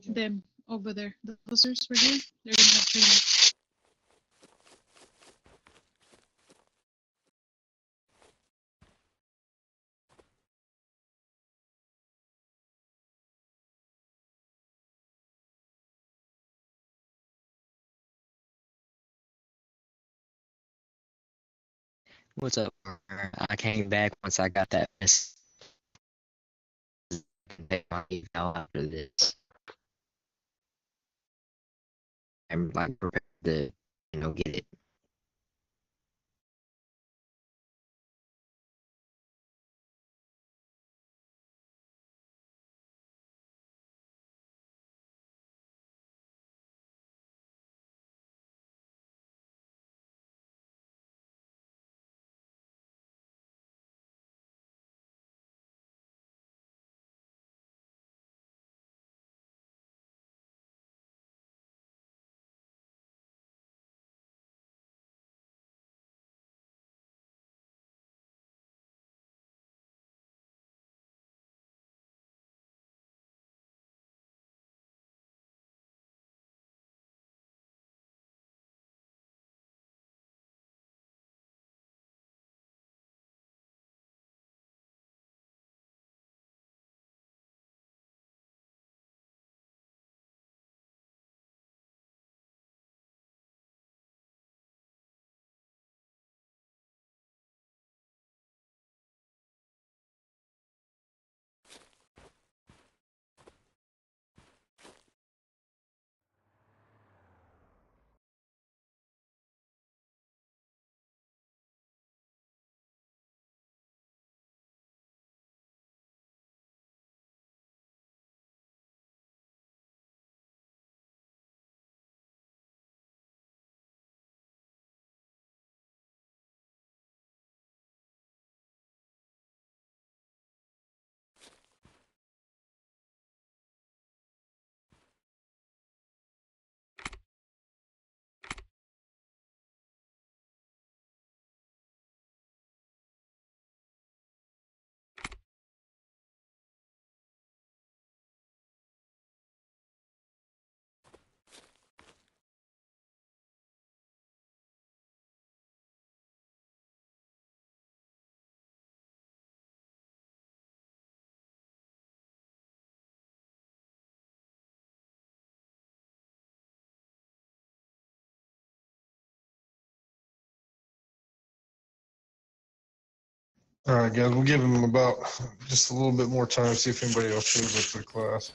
Them over there. The officers were here. They're gonna have training. What's up? Partner? I came back once I got that message. Take my leave now after this. I'm like prepared to, get it. All right, guys, we'll give them about just a little bit more time, see if anybody else shows up for the class.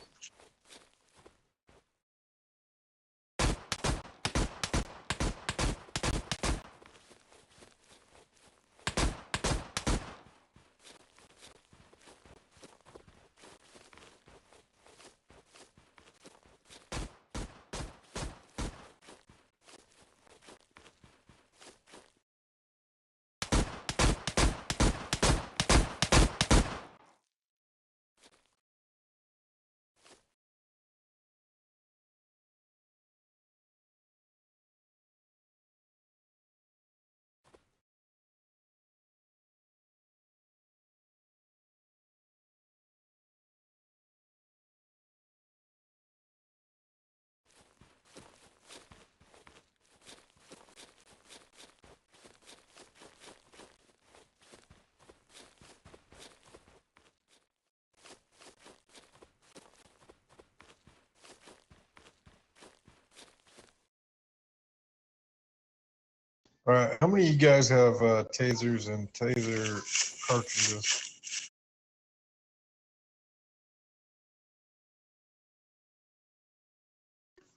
All right, how many of you guys have tasers and taser cartridges?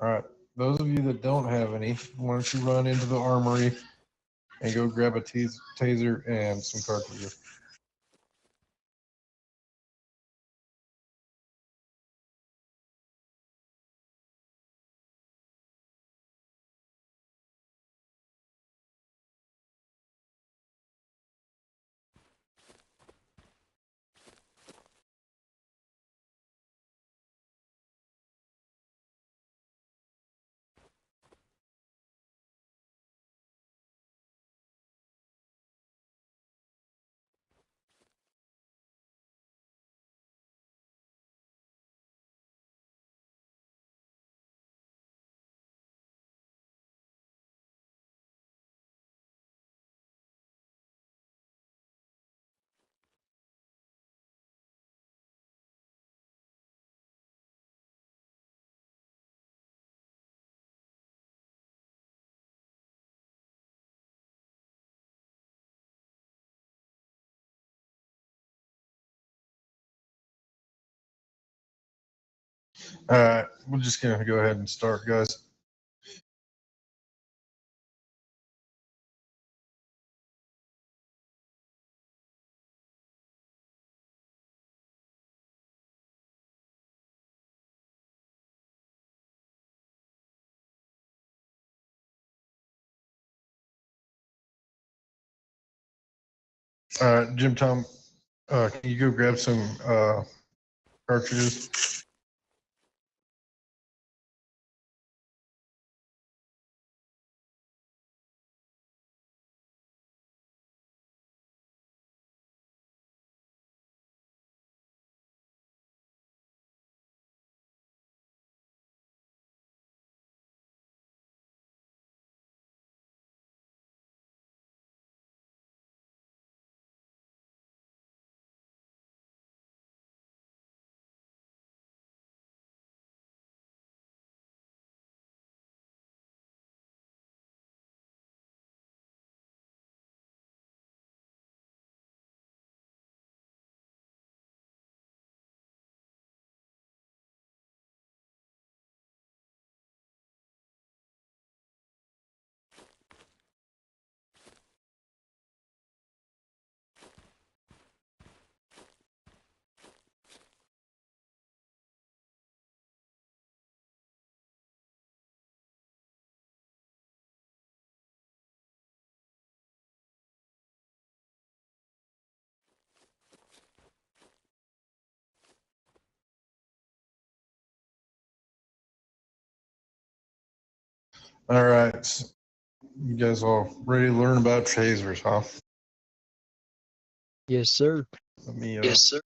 All right, those of you that don't have any, why don't you run into the armory and go grab a taser and some cartridges. All right, we're just gonna go ahead and start, guys. All right, Jim Tom, can you go grab some cartridges? All right, you guys all ready to learn about tasers, huh? Yes, sir. Let me, Let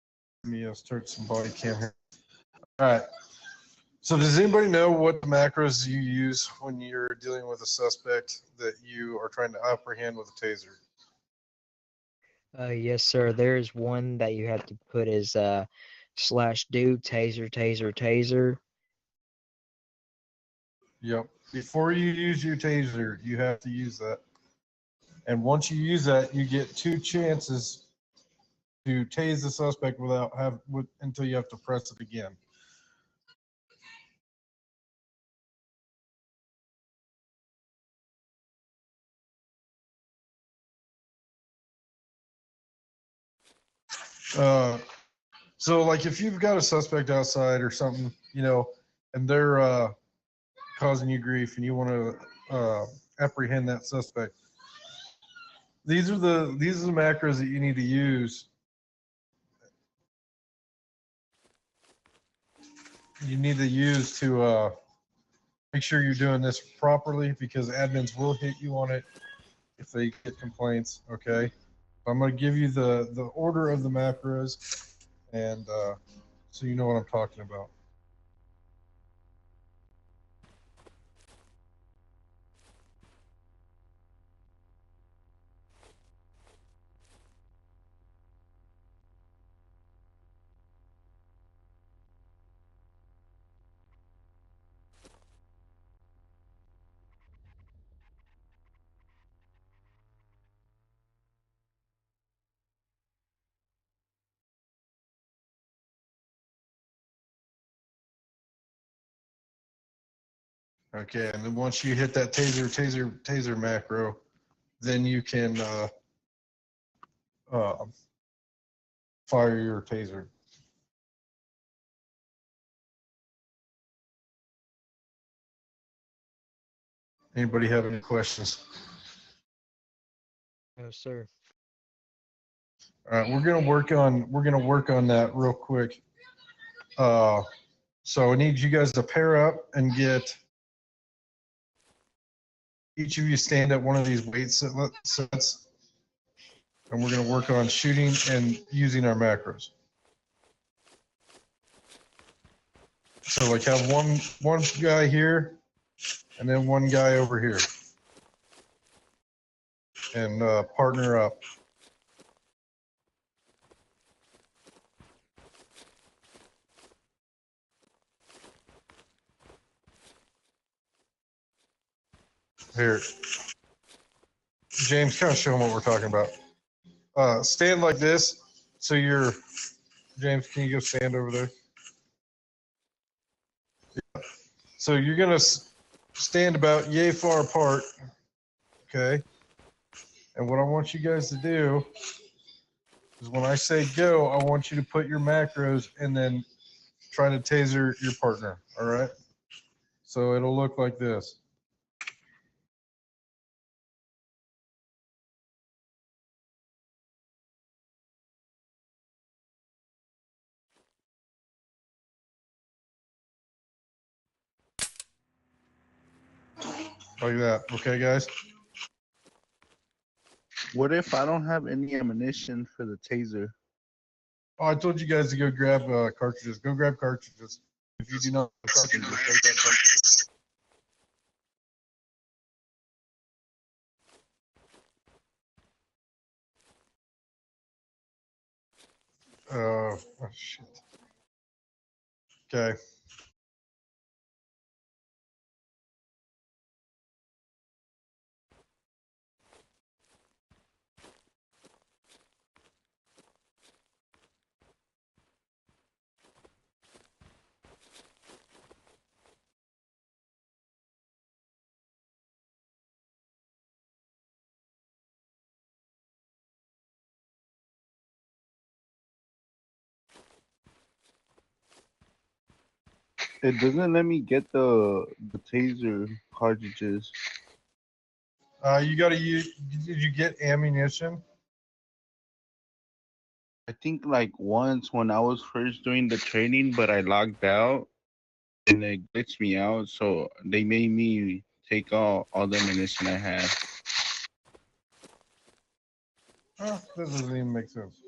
me start some body cam here. All right. So does anybody know what macros you use when you're dealing with a suspect that you are trying to apprehend with a taser? Yes, sir. There's one that you have to put as /do taser taser taser. Yep. Before you use your taser, you have to use that. And once you use that, you get 2 chances to tase the suspect until you have to press it again. So like if you've got a suspect outside or something, and they're causing you grief and you want to apprehend that suspect, these are the macros that you need to use. You need to use to make sure you're doing this properly, because admins will hit you on it if they get complaints. Okay, I'm going to give you the order of the macros, and so you know what I'm talking about. Okay, and then once you hit that taser macro, then you can fire your taser. Anybody have any questions? No, sir. All right, we're gonna work on that real quick. So I need you guys to pair up and get each of you stand at one of these weight sets, and we're gonna work on shooting and using our macros. So like have one guy here, and then one guy over here, and partner up. Here, James, kind of show them what we're talking about. Stand like this. So you're, James, can you go stand over there? So you're gonna stand about yay far apart, okay? And what I want you guys to do is when I say go, I want you to put your macros and then try to taser your partner, all right? So it'll look like this. Like that, okay, guys? What if I don't have any ammunition for the taser? Oh, I told you guys to go grab cartridges. Go grab cartridges. If you do not have cartridges, go grab cartridges. Oh, shit. Okay. It doesn't let me get the taser cartridges. You gotta use, did you get ammunition? I think like once when I was first doing the training, but I logged out and it glitched me out, so they made me take all the ammunition I had. That doesn't even make sense.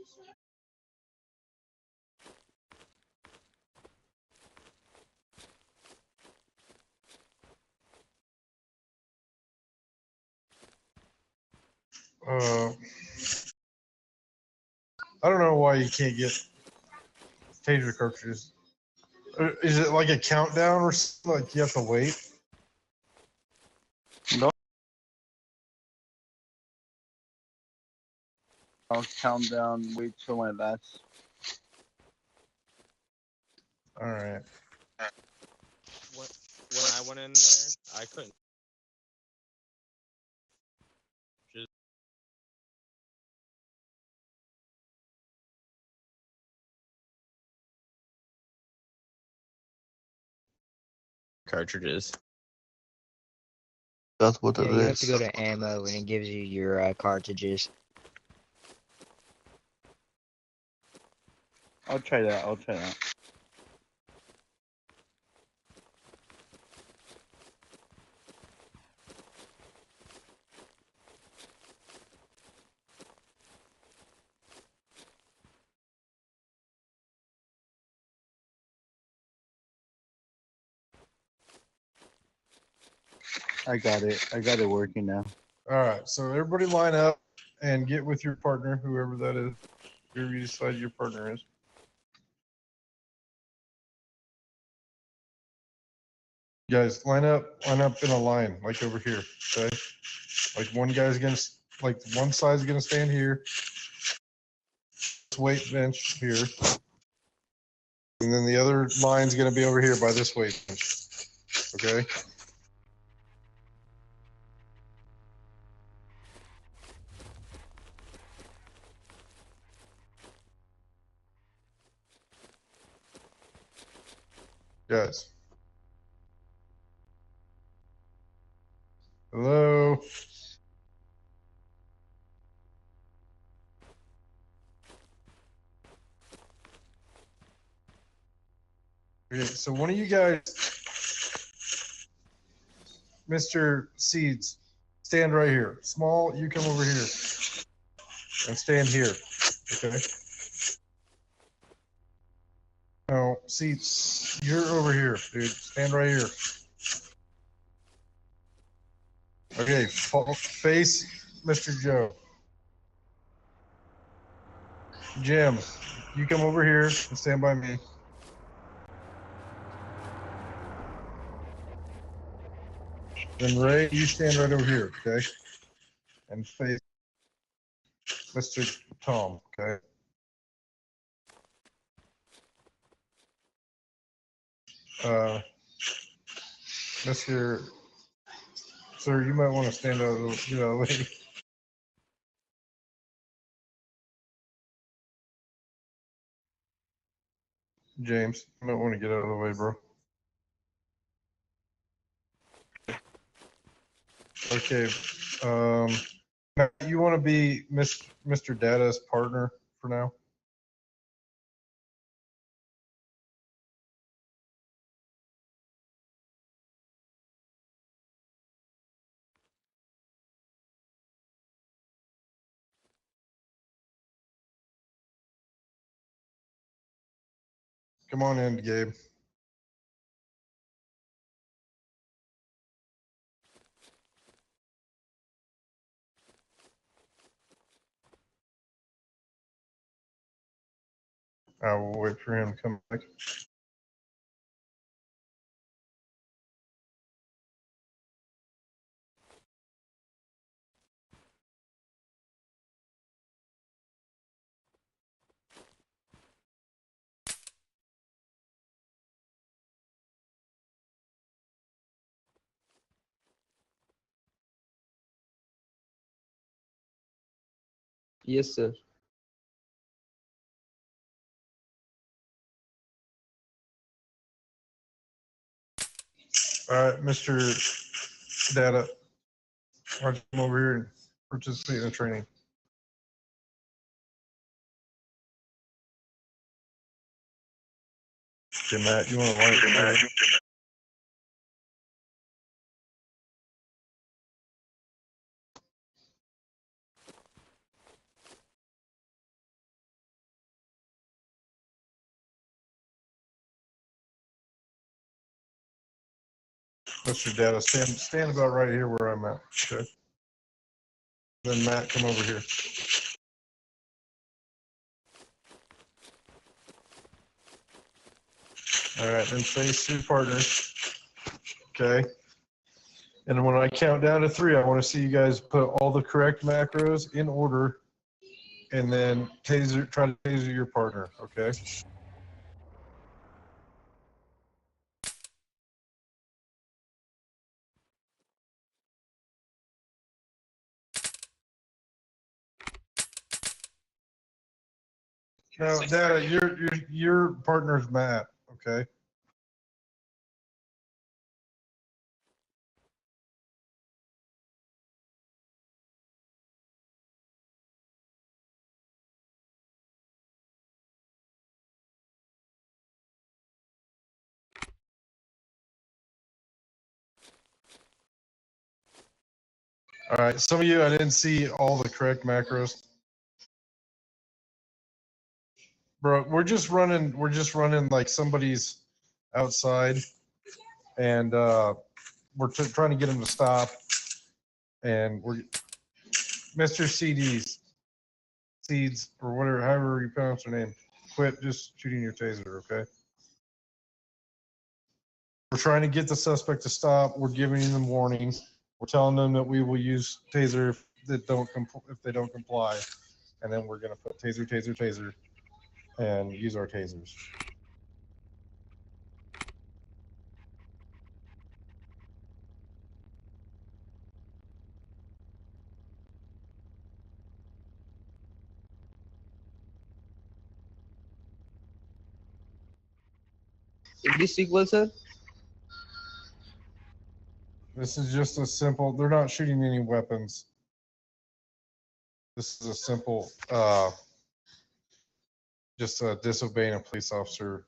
I don't know why you can't get taser cartridges. Is it like a countdown or something? Like you have to wait? No. I'll count down, wait till my last. All right. When I went in there, I couldn't. Cartridges. That's what Yeah, it you have to is. go to ammo and it gives you your cartridges. I'll try that. I'll try that. I got it. I got it working now. All right. So everybody line up and get with your partner, whoever that is, whoever you decide your partner is. Guys, line up in a line, like over here. Okay. Like one guy's gonna, like one side's gonna stand here. This weight bench here. And then the other line's gonna be over here by this weight bench. Okay. Guys. Hello. Okay, so one of you guys, Mr. Seeds, stand right here. Small, you come over here and stand here. Okay. No, Seeds, you're over here, dude. Stand right here. Okay, face Mr. Joe. Jim, you come over here and stand by me. Then Ray, you stand right over here, okay? And face Mr. Tom, okay? Mr. Sir, you might want to stand out a little, get out of the way. James, you might want to get out of the way, bro. Okay. Matt, you want to be Mr. Data's partner for now? Come on in, Gabe. I will wait for him to come back. Yes, sir. All right, Mr. Data, why don't you come over here and participate in the training? Okay, Matt, you want to light? Mr. Data, stand about right here where I'm at. Okay. Then Matt, come over here. All right, then face your partner. Okay. And when I count down to 3, I want to see you guys put all the correct macros in order, and then try to taser your partner. Okay. Now, Data, your partner's Matt. Okay. All right. Some of you, I didn't see all the correct macros. Bro, we're just running like somebody's outside, and we're trying to get him to stop. And we're Mr. Seeds, or whatever, however you pronounce her name. Quit just shooting your taser, okay? We're trying to get the suspect to stop. We're giving them warnings. We're telling them that we will use taser if they don't comply, and then we're gonna put taser, and use our tasers. Is this equal, sir? This is just a simple. They're not shooting any weapons. This is a simple, just disobeying a police officer.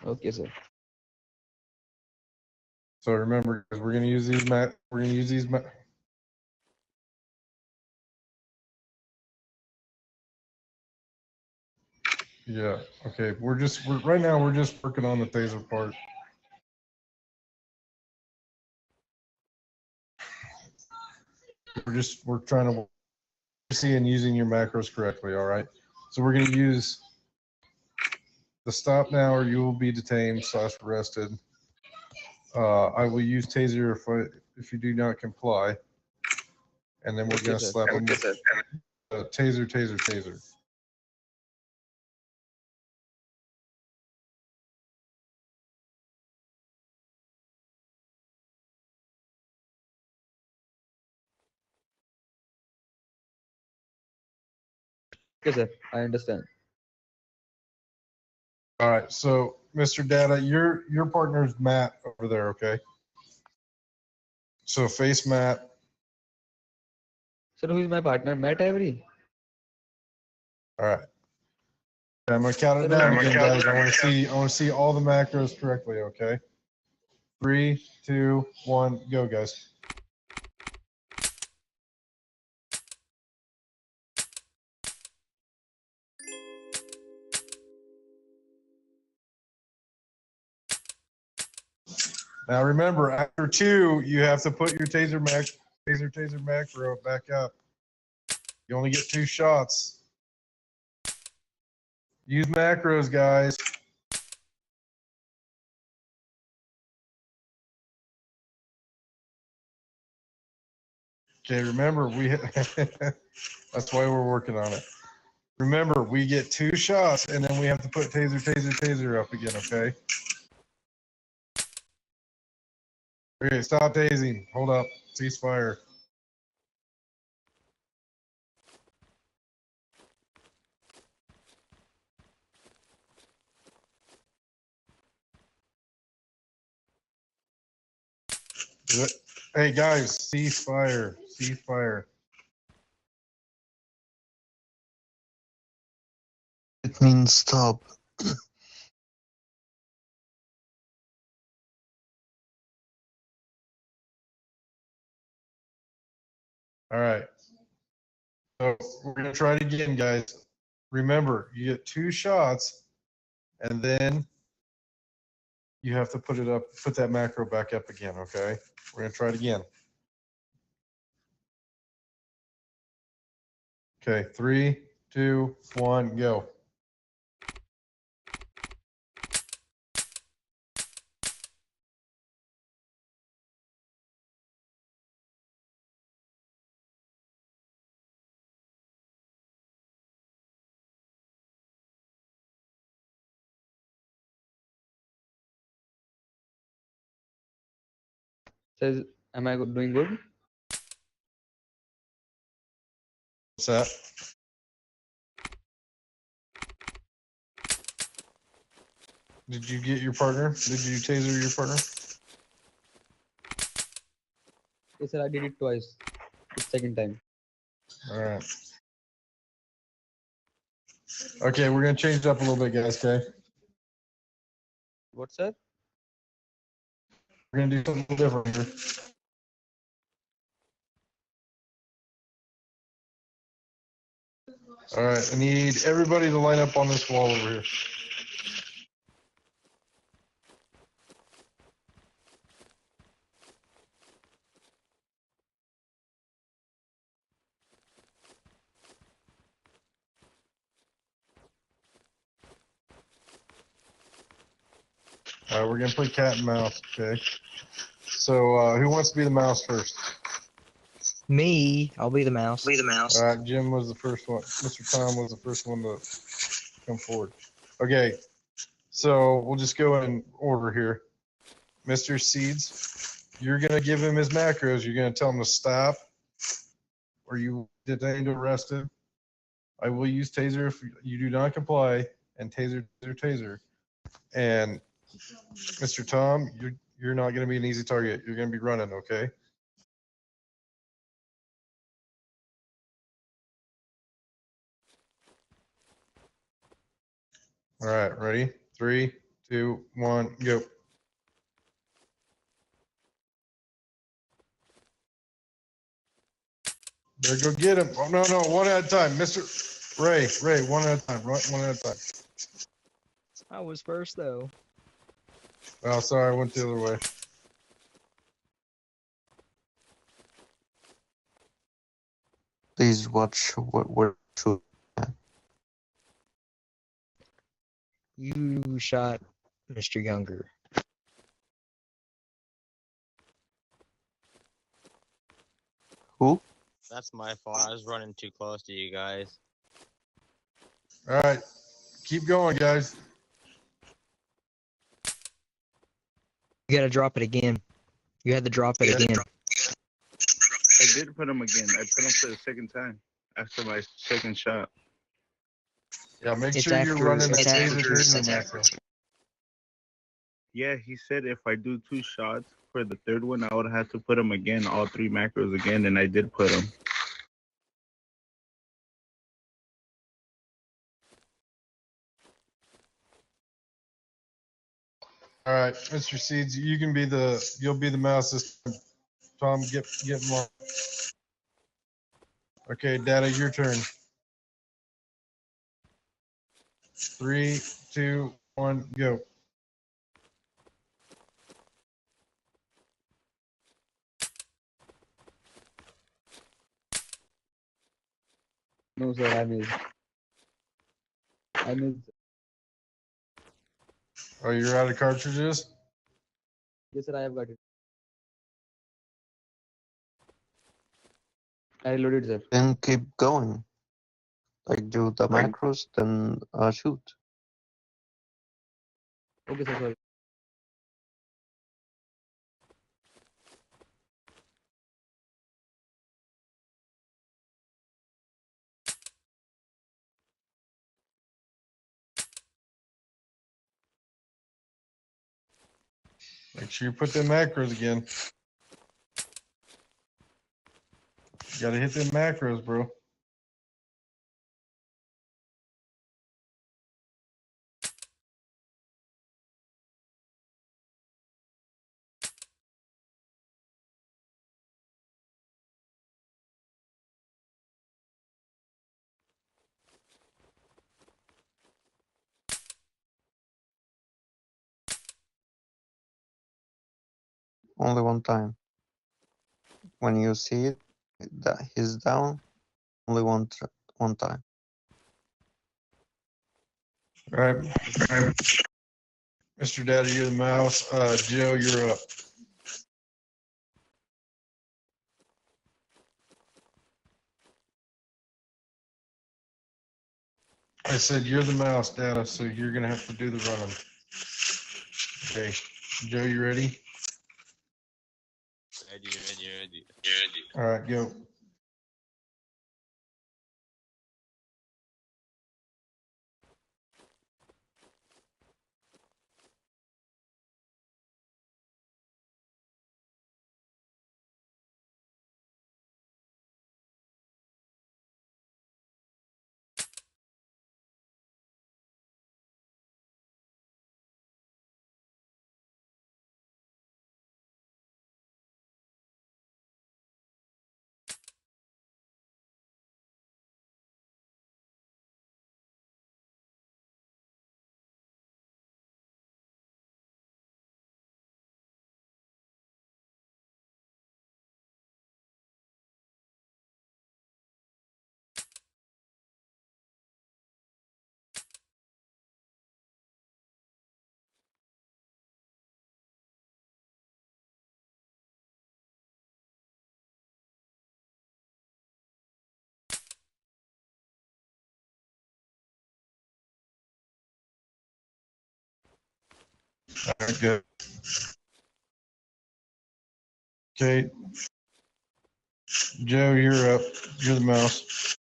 Okay, sir. So remember, guys, we're gonna use these Yeah. Okay. Right now we're just working on the taser part. We're trying to see and using your macros correctly. All right. So we're gonna use the stop now, or you will be detained / arrested. I will use taser if you do not comply, and then we're Okay, gonna sir. slap them with taser. Okay, sir. I understand. All right. So, Mr. Data, your partner's Matt over there. Okay. So face Matt. Sir, who is my partner? Matt Avery. All right. I'm gonna count it down again, guys. I want to see all the macros correctly. Okay. 3, 2, 1, go, guys. Now remember, after 2, you have to put your taser macro back up. You only get 2 shots. Use macros, guys. Okay, remember, that's why we're working on it. Remember, we get 2 shots, and then we have to put taser up again, okay? Okay, stop tasing. Hold up. Ceasefire. Hey, guys, ceasefire. Ceasefire. It means stop. All right. So we're going to try it again, guys. Remember, you get 2 shots, and then you have to put that macro back up again, okay? We're going to try it again. Okay, 3, 2, 1, go. Says, am I doing good? What's that? Did you get your partner? Did you taser your partner? Yes, sir. I did it twice. It's second time. All right. Okay, we're going to change it up a little bit, guys, okay? What, sir? We're going to do something different here. All right, I need everybody to line up on this wall over here. All right, we're going to play cat and mouse, okay? So who wants to be the mouse first? Me, I'll be the mouse. All right, Jim was the first one. Mr. Tom was the first one to come forward. Okay, so we'll just go in order here. Mr. Seeds, you're going to give him his macros. You're going to tell him to stop, or you detained or arrested. I will use taser if you do not comply, and taser. And Mr. Tom, you're not going to be an easy target. You're going to be running, okay? All right, ready? 3, 2, 1, go. There, go get him. Oh, no, one at a time. Mr. Ray, one at a time. One at a time. I was first, though. Oh, sorry, I went the other way. Please watch what to. You shot Mr. Younger. Who? That's my fault. I was running too close to you guys. All right, keep going, guys. You gotta drop it again. You had to drop it again. I did put him again. I put him for the second time after my second shot. Yeah, make It's sure you're after running a it's after taser macro. Yeah, he said if I do 2 shots for the third one, I would have to put them again, all 3 macros again, and I did put them. All right, Mr. Seeds, you'll be the mouse this time. Tom, get more. Okay, Data, your turn. 3, 2, 1, go. No, sir, I missed. I missed. Oh, you're out of cartridges? Yes, sir, I have got it. I reloaded, sir. Then keep going. Like do the macros, then shoot. Okay, sir, sorry. Make sure you put them macros again. You gotta hit them macros, bro. Only one time. When you see it, that he's down, only one time. All right. Mr. Data, you're the mouse. Joe, you're up. I said you're the mouse, Data, so you're gonna have to do the running. Okay. Joe, you ready? Ready. All right, go. All right, good. Okay. Joe, you're up. You're the mouse.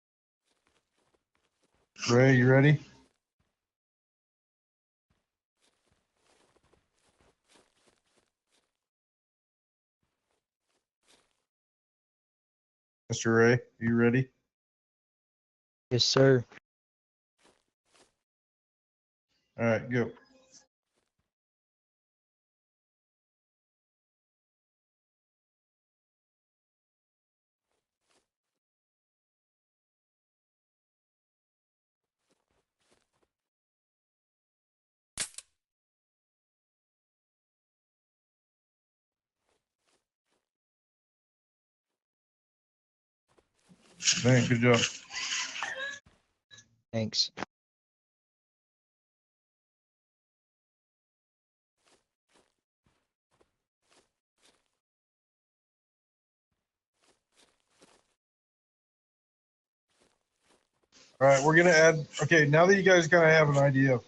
Ray, you ready? Mr. Ray, you ready? Yes, sir. All right, go. Thanks, good job. Thanks. All right, we're gonna add. Okay, now that you guys kind of have an idea of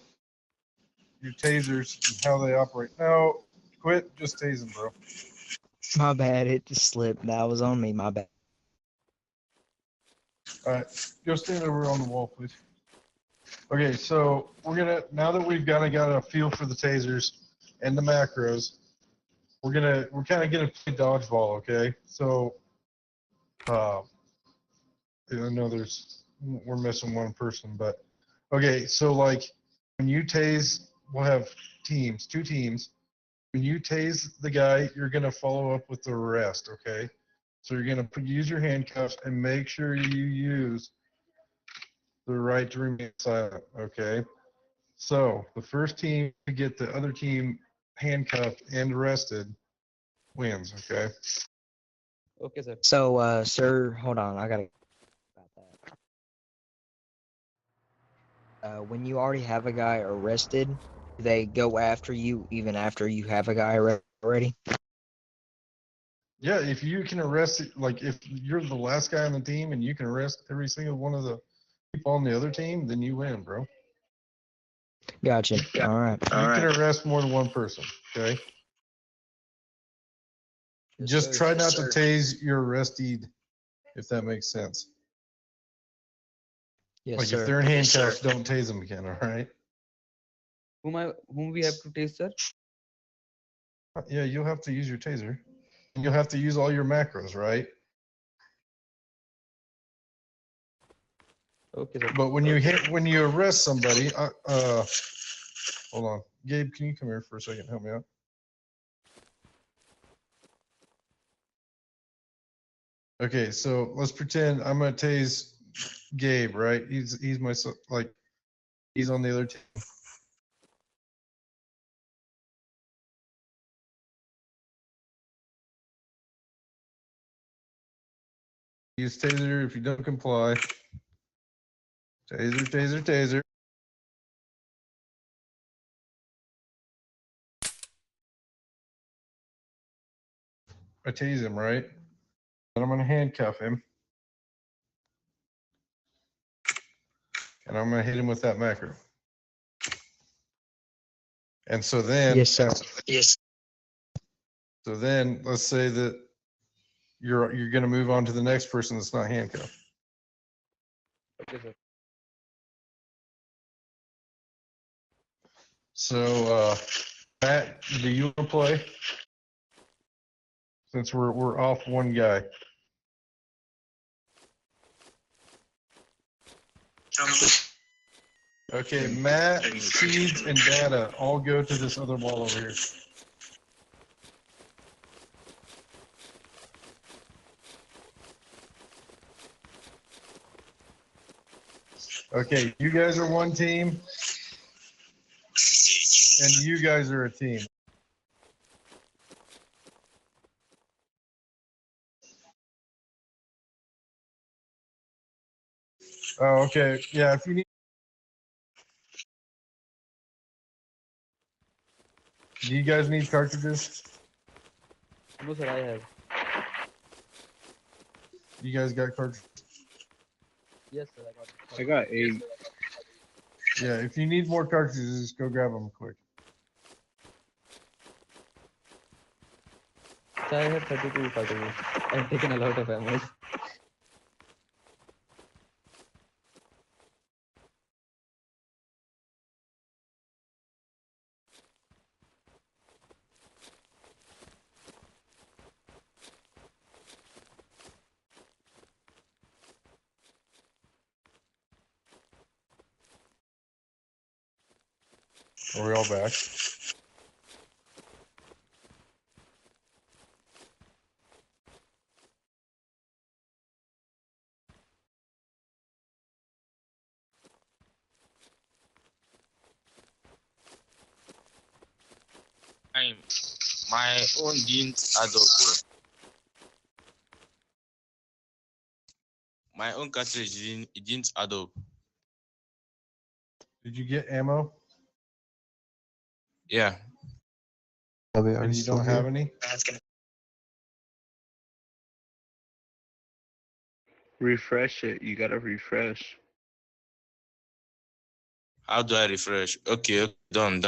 your tasers and how they operate. No, quit just tasing, bro. My bad. It just slipped. That was on me. My bad. All right, go stand over on the wall, please. Okay, so we're gonna, now that we've kind of got a feel for the tasers and the macros, we're kind of gonna play dodgeball. Okay, so I know we're missing one person, but okay, so like when you tase, we'll have teams, 2 teams. When you tase the guy, you're gonna follow up with the arrest. Okay, so you're gonna use your handcuffs and make sure you use the right to remain silent. Okay. So the first team to get the other team handcuffed and arrested wins. Okay. Okay, sir. So, sir, hold on. I gotta about that. When you already have a guy arrested, do they go after you even after you have a guy already? Yeah, if you can arrest, like if you're the last guy on the team and you can arrest every single one of the people on the other team, then you win, bro. Gotcha. All right. You can arrest more than one person. Okay. Yes, Just sir. try not to tase your arrestee, if that makes sense. Yes, Like sir. if they're in handcuffs, don't tase them again. All right. Whom we have to taste, sir? Yeah, you'll have to use your taser. You'll have to use all your macros, right? Okay, sir. But when you arrest somebody, hold on, Gabe, can you come here for a second? Help me out. Okay, so let's pretend I'm gonna tase Gabe, right? He's my he's on the other team. Use taser if you don't comply. Taser, taser, taser. I tase him, right? Then I'm gonna handcuff him. And I'm gonna hit him with that macro. And so then, Yes, sir. Yes. so then let's say that you're gonna move on to the next person that's not handcuffed. Okay, sir. So Matt, do you want to play? Since we're off one guy. Okay, Matt, Seeds, and Data all go to this other wall over here. Okay, you guys are one team, and you guys are a team. Oh, okay. Yeah, if you need. Do you guys need cartridges? No, sir, I have. You guys got cartridges? Yes, sir, I got it. I got 8. Yeah, if you need more cartridges, just go grab them quick. So I have 32 cartridges. I've taken a lot of ammo. Are we all back? My own didn't add up. Bro. My own cartridge didn't add up. Did you get ammo? Yeah. Bobby, are And you you still don't here? have any? Refresh it. You gotta refresh. How do I refresh? Okay, done.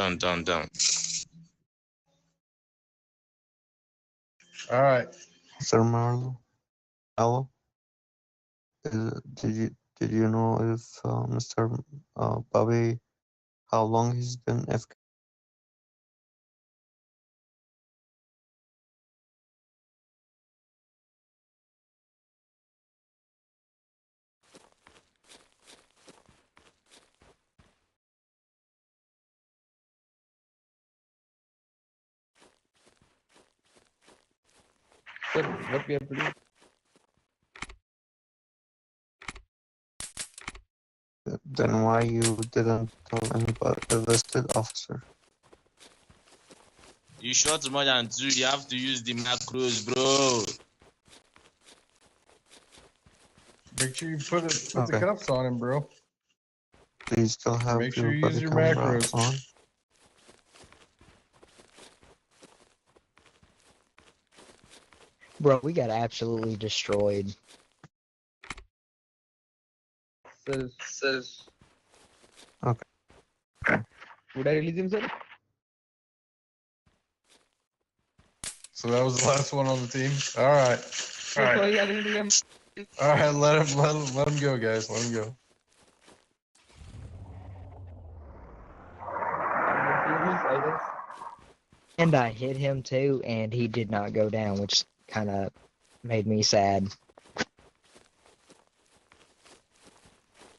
All right. Sir Marlo? Hello? Did Did you know if Mr. Bobby, how long he's been FK? Sir, what we have to do? Then why you didn't tell anybody, the vested officer? You shot more than two. You have to use the macros, bro. Make sure you put the Okay. cuffs on him, bro. Do you still have Make sure your you body use your camera macros. on? Bro, we got absolutely destroyed. Sir, Okay. would I release him, sir? So that was the last one on the team. All right. So sorry, I didn't remember. All right. Let him go, guys. Let him go. I guess. And I hit him too, and he did not go down, which kind of made me sad.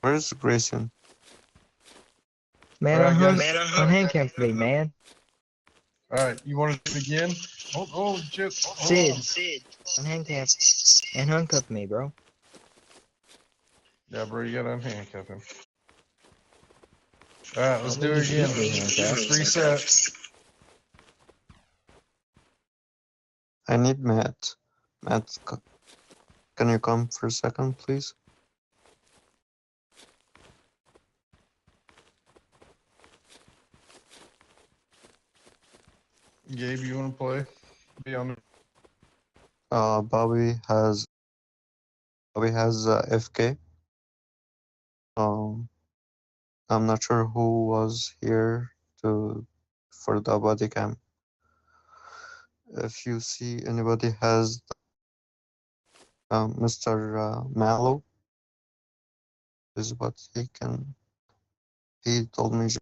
Where's Grayson? Man, All right, guys. unhandcuffed me, man. All right. You want to begin? Oh, shit. Sid, unhandcuffed and handcuff me, bro. Yeah, bro. You got to unhandcuff him. All right. Let's I do mean, it you again. should be handcuffed. Just reset. I need Matt. Matt, can you come for a second, please? Gabe, you want to play? Be on. Bobby has FK. Um, I'm not sure who was here for the body cam. If you see anybody has Mr. Mallow, is what he told me just,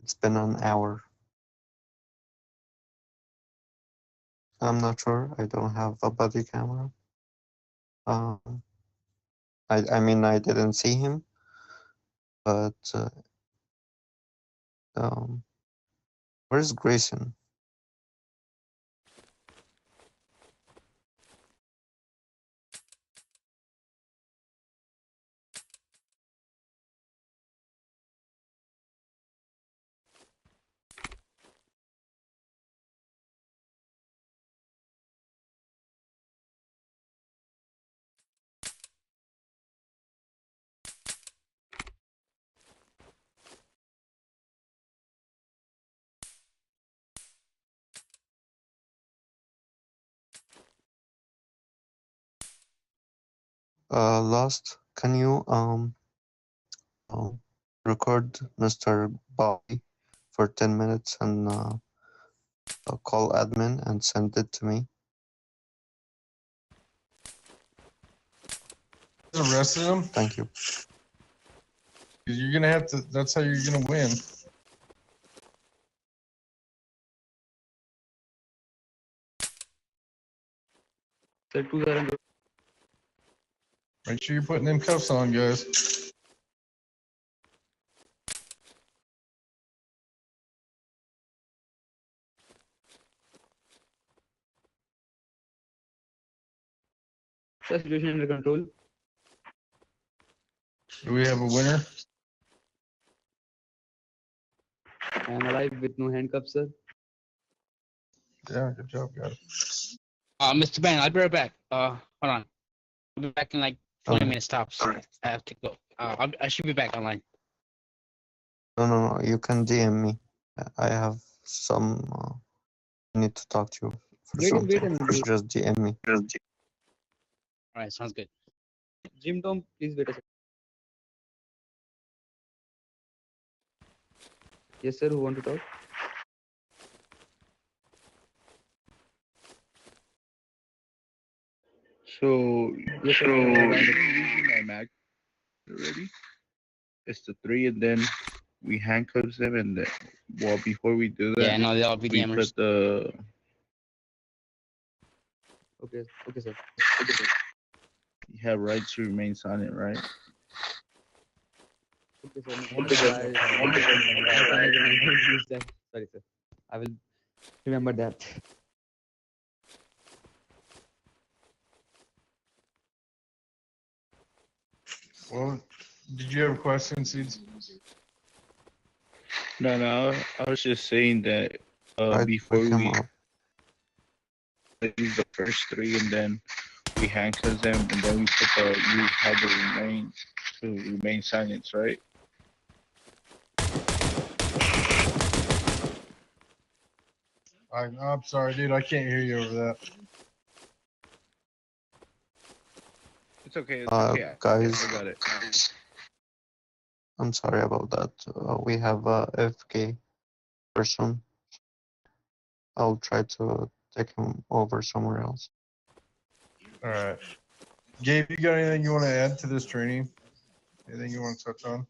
it's been an hour. I'm not sure. I don't have a body camera. I mean, I didn't see him, but where's Grayson? Lost. Can you record Mr. Bobby for 10 minutes and call admin and send it to me? Arrested him? Thank you. You're gonna have to. That's how you're gonna win. Sir, 2,000. Make sure you're putting them cuffs on, guys. Sir, situation under control. Do we have a winner? I am alive with no handcuffs, sir. Yeah, good job, guys. Mr. Ben, I'll be right back. Hold on. I'll be back in like 20 minutes tops. I have to go. I should be back online. No. You can DM me. I have some. I need to talk to you for Wait a something. minute. Just DM me. All right, sounds good. Jim Tom, please wait a second. Yes, sir. Who want to talk? So, Yes, sir. I'm Got it. using my Mac already. It's the three, and then we handcuff them, and then, well, before we do Yeah, that, no, they're all we VDMers. put the Okay. Okay, sir. you have right to remain silent, right? Okay, sir. Next time I will use that. Sorry, sir. I will remember that. Well, did you have a question, Seeds? No, I was just saying that Try to before wake him we up. use the first three, and then we handcuff them, and then we put the you have to remain silent, right? I'm sorry, dude. I can't hear you over that. It's okay. It's okay. Guys, I got it. I'm sorry about that. We have a FK person. I'll try to take him over somewhere else. All right. Gabe, you got anything you want to add to this training? Anything you want to touch on?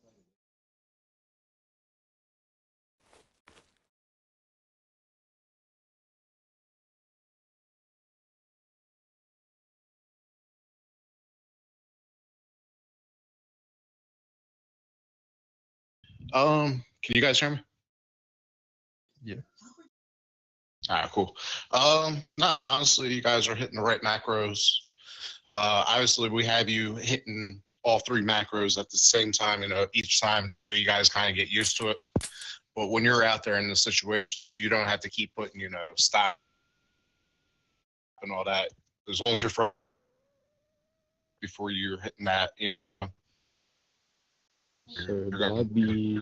Can you guys hear me? Yeah. All right, cool. No, honestly, you guys are hitting the right macros. Obviously, we have you hitting all three macros at the same time. Each time you guys kind of get used to it. But when you're out there in the situation, you don't have to keep putting, stop and all that. There's only before you're hitting that. So You're that'll be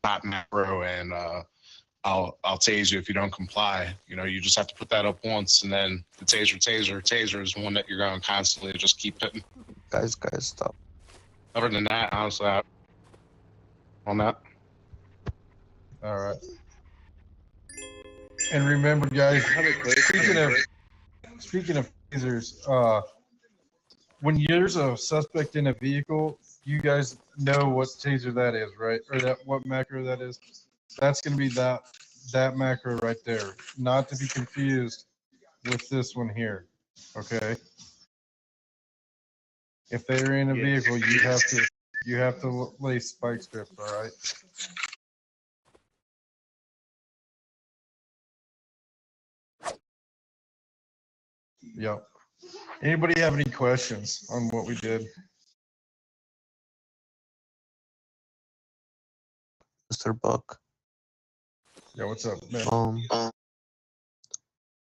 not macro, and I'll tase you if you don't comply. You just have to put that up once, and then the taser is one that you're going to constantly just keep hitting. Guys, stop. Other than that, honestly, on that. All right. And remember, guys, speaking of tasers, when there's a suspect in a vehicle, you guys know what taser that is, right? Or what macro that is. That's going to be that macro right there, not to be confused with this one here. Okay. If they're in a vehicle, you have to lay spike strips. All right. Yep. Anybody have any questions on what we did? Mr. Buck. Yeah, what's up, man?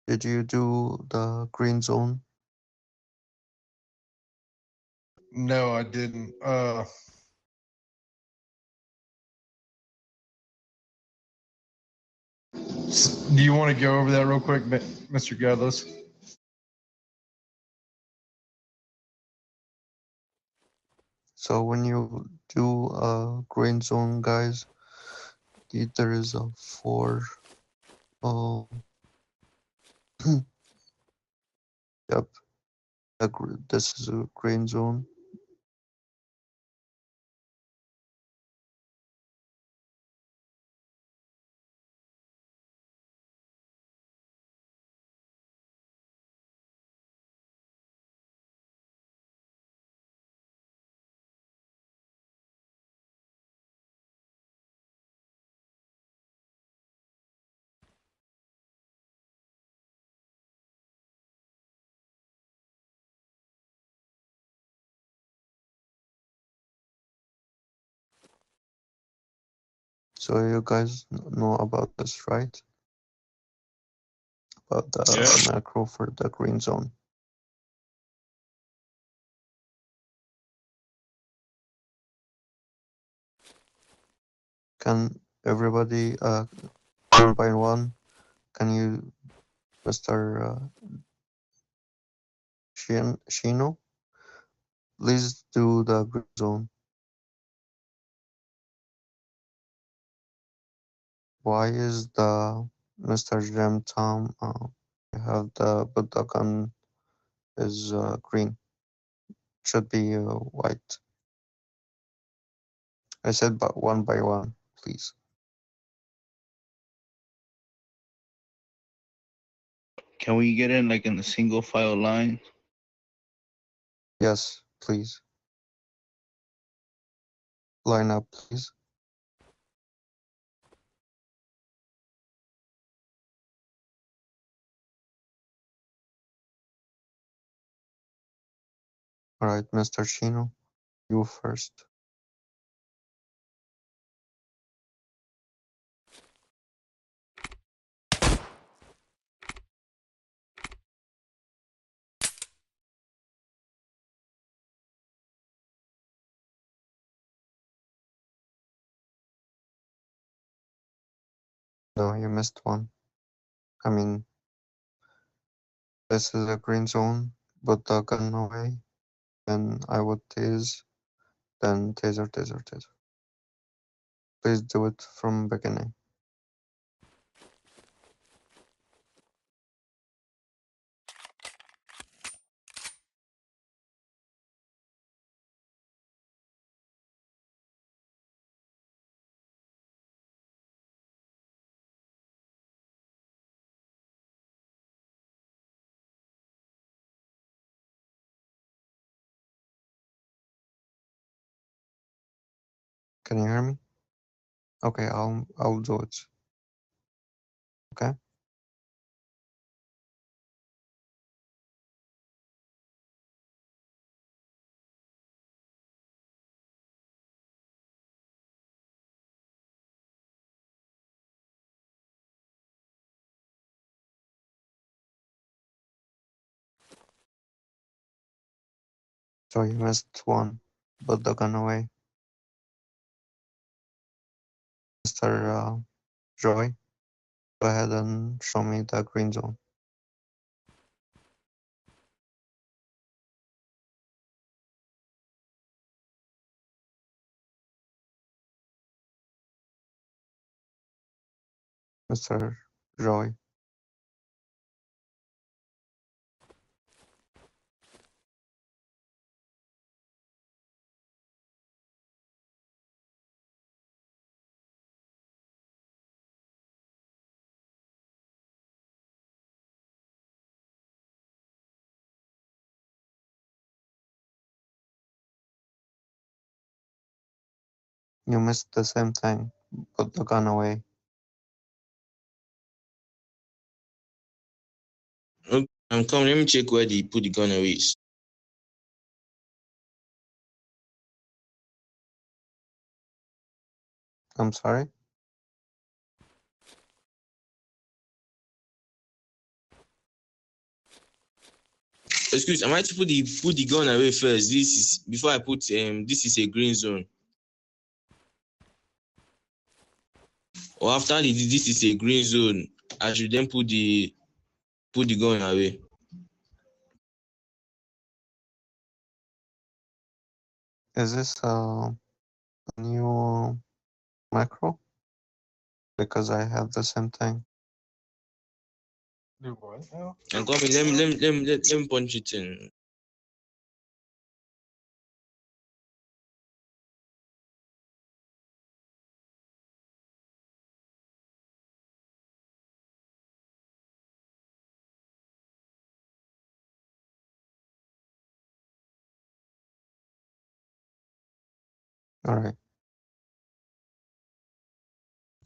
Did you do the green zone? No, I didn't. Do you want to go over that real quick, Mr. Godless? So when you do a green zone, guys, there is a 4. Yep. This is a green zone. So you guys know about this, right? About the macro for the green zone. Can everybody, one by one, can you, Mr. Shino, please do the green zone. Why is the Mr. Gem Tom You have but the gun is green. Should be white. I said but one by one, please. Can we get in like in a single file line? Yes, please. Line up, please. All right, Mr. Chino, you first. No, you missed one. I mean, this is a green zone. Put the gun away. Then I would tase. Then taser, taser, taser. Please do it from beginning. Can you hear me? Okay, I'll do it. Okay. So you missed one. Put the gun away. Mr. Joy, go ahead and show me the green zone. Mr. Joy. You missed the same thing. Put the gun away. Okay, I'm coming. Let me check where they put the gun away. I'm sorry? Excuse, am I to put the gun away first? This is before I put this is a green zone. Or after this is a green zone, I should then put the gun away. Is this a new macro? Because I have the same thing. Do what now? And come let me punch it in. All right.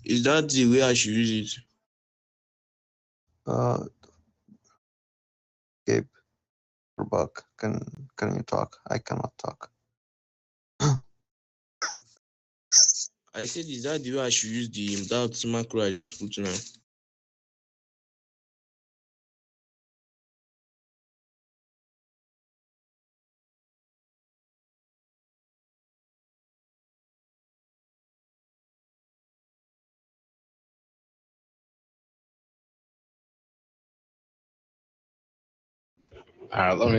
Is that the way I should use it? Gabe, or Buck, can you talk? I cannot talk. I said, is that the way I should use that macro I put now? Let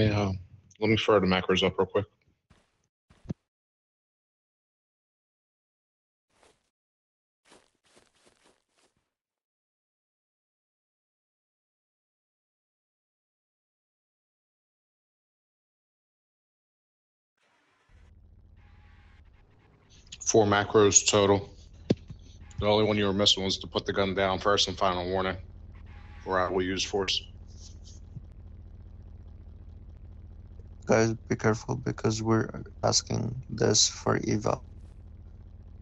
me fire the macros up real quick. 4 macros total. The only one you were missing was to put the gun down first and final warning, or I will use force. Guys, be careful because we're asking this for Eva.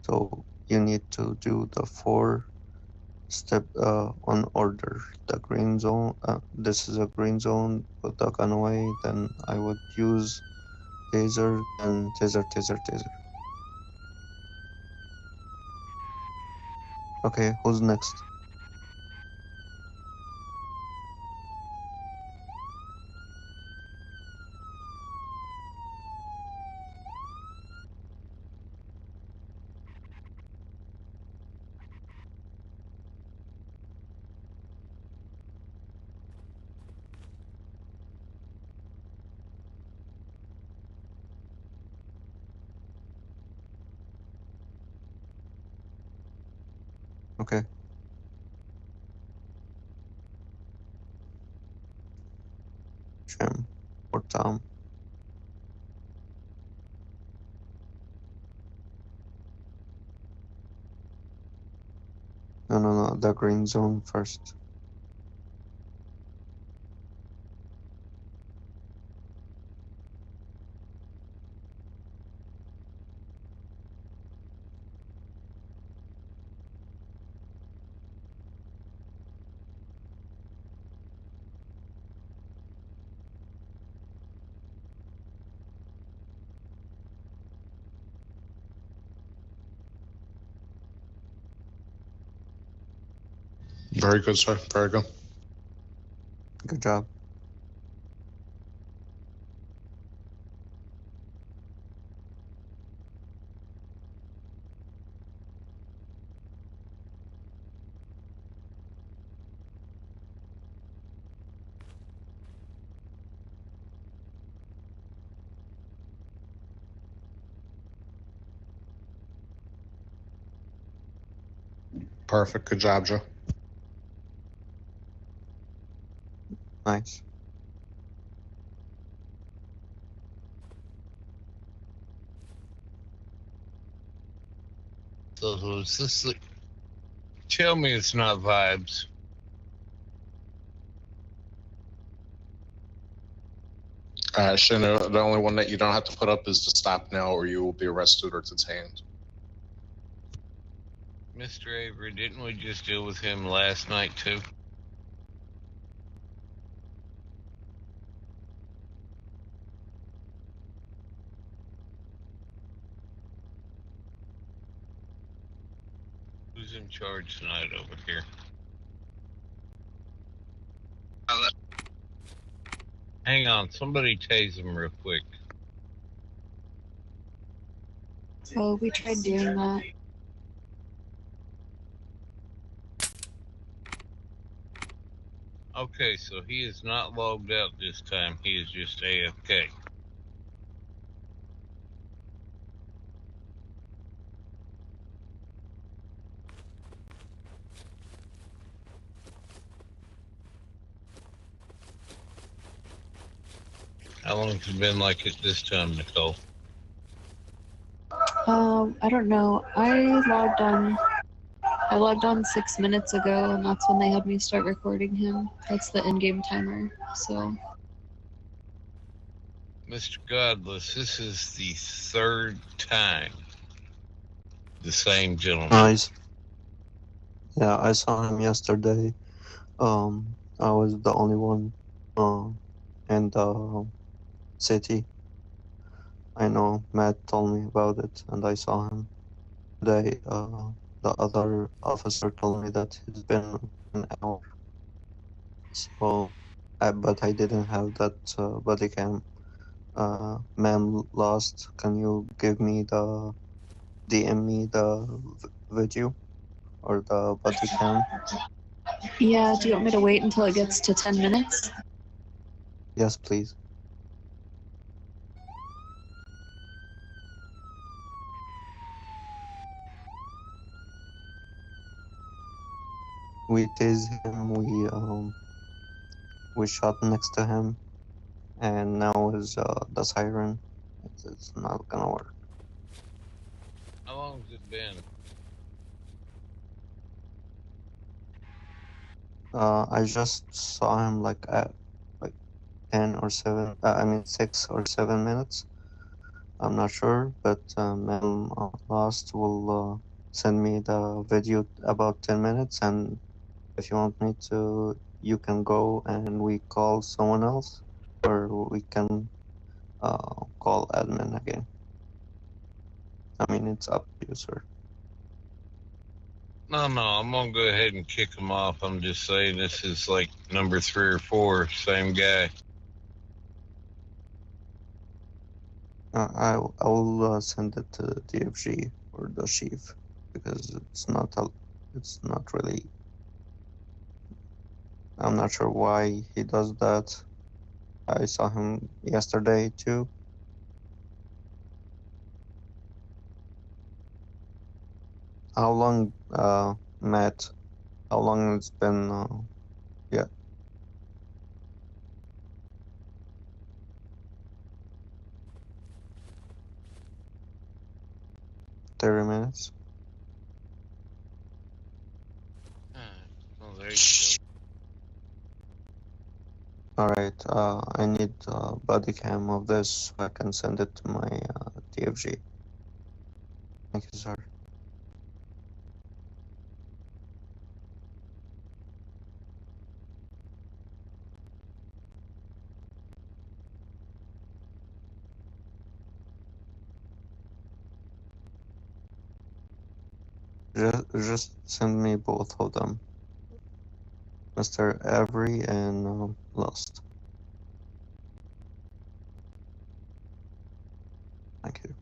So you need to do the 4-step on order. The green zone, this is a green zone, put the gun away, then I would use taser, then taser, taser, taser. Okay, who's next? Okay. Jim or Tom? No, the green zone first. Very good, sir. Very good. Good job. Perfect. Good job, Joe. Nice. So is this the... Tell me it's not vibes. Shannon, the only one that you don't have to put up is the stop now, or you will be arrested or detained. Mr. Avery, didn't we just deal with him last night too? Who's in charge tonight over here? Hang on, somebody tase him real quick. Oh, we tried doing that. Okay, so he is not logged out this time. He is just AFK. How long has it been like it this time, Nicole? I don't know. I logged on 6 minutes ago, and that's when they had me start recording him. That's the in-game timer. So. Mr. Godless, this is the third time the same gentleman. Nice. Yeah, I saw him yesterday. I was the only one in the city. I know Matt told me about it, and I saw him today. The other officer told me that it's been an hour. So, but I didn't have that body cam. Ma'am, Lost, can you give me the DM me the video or the body cam? Yeah, do you want me to wait until it gets to 10 minutes? Yes, please. We tased him, we shot next to him, and now is the siren. It's not gonna work. How long's it been? I just saw him like at like 10 or 7. I mean 6 or 7 minutes. I'm not sure, but Ma'am Last will send me the video about 10 minutes, and if you want me to, you can go and we call someone else, or we can call admin again. I mean, it's up to you, sir. No, I'm gonna go ahead and kick him off. I'm just saying this is like number 3 or 4, same guy. I will send it to DFG or the chief because it's not really. I'm not sure why he does that. I saw him yesterday too. How long, Matt? How long it's been? Yeah, 30 minutes. Oh, there you go. All right. I need body cam of this so I can send it to my DFG. Thank you, sir. Just send me both of them, Mr. Avery and Lost. Thank you.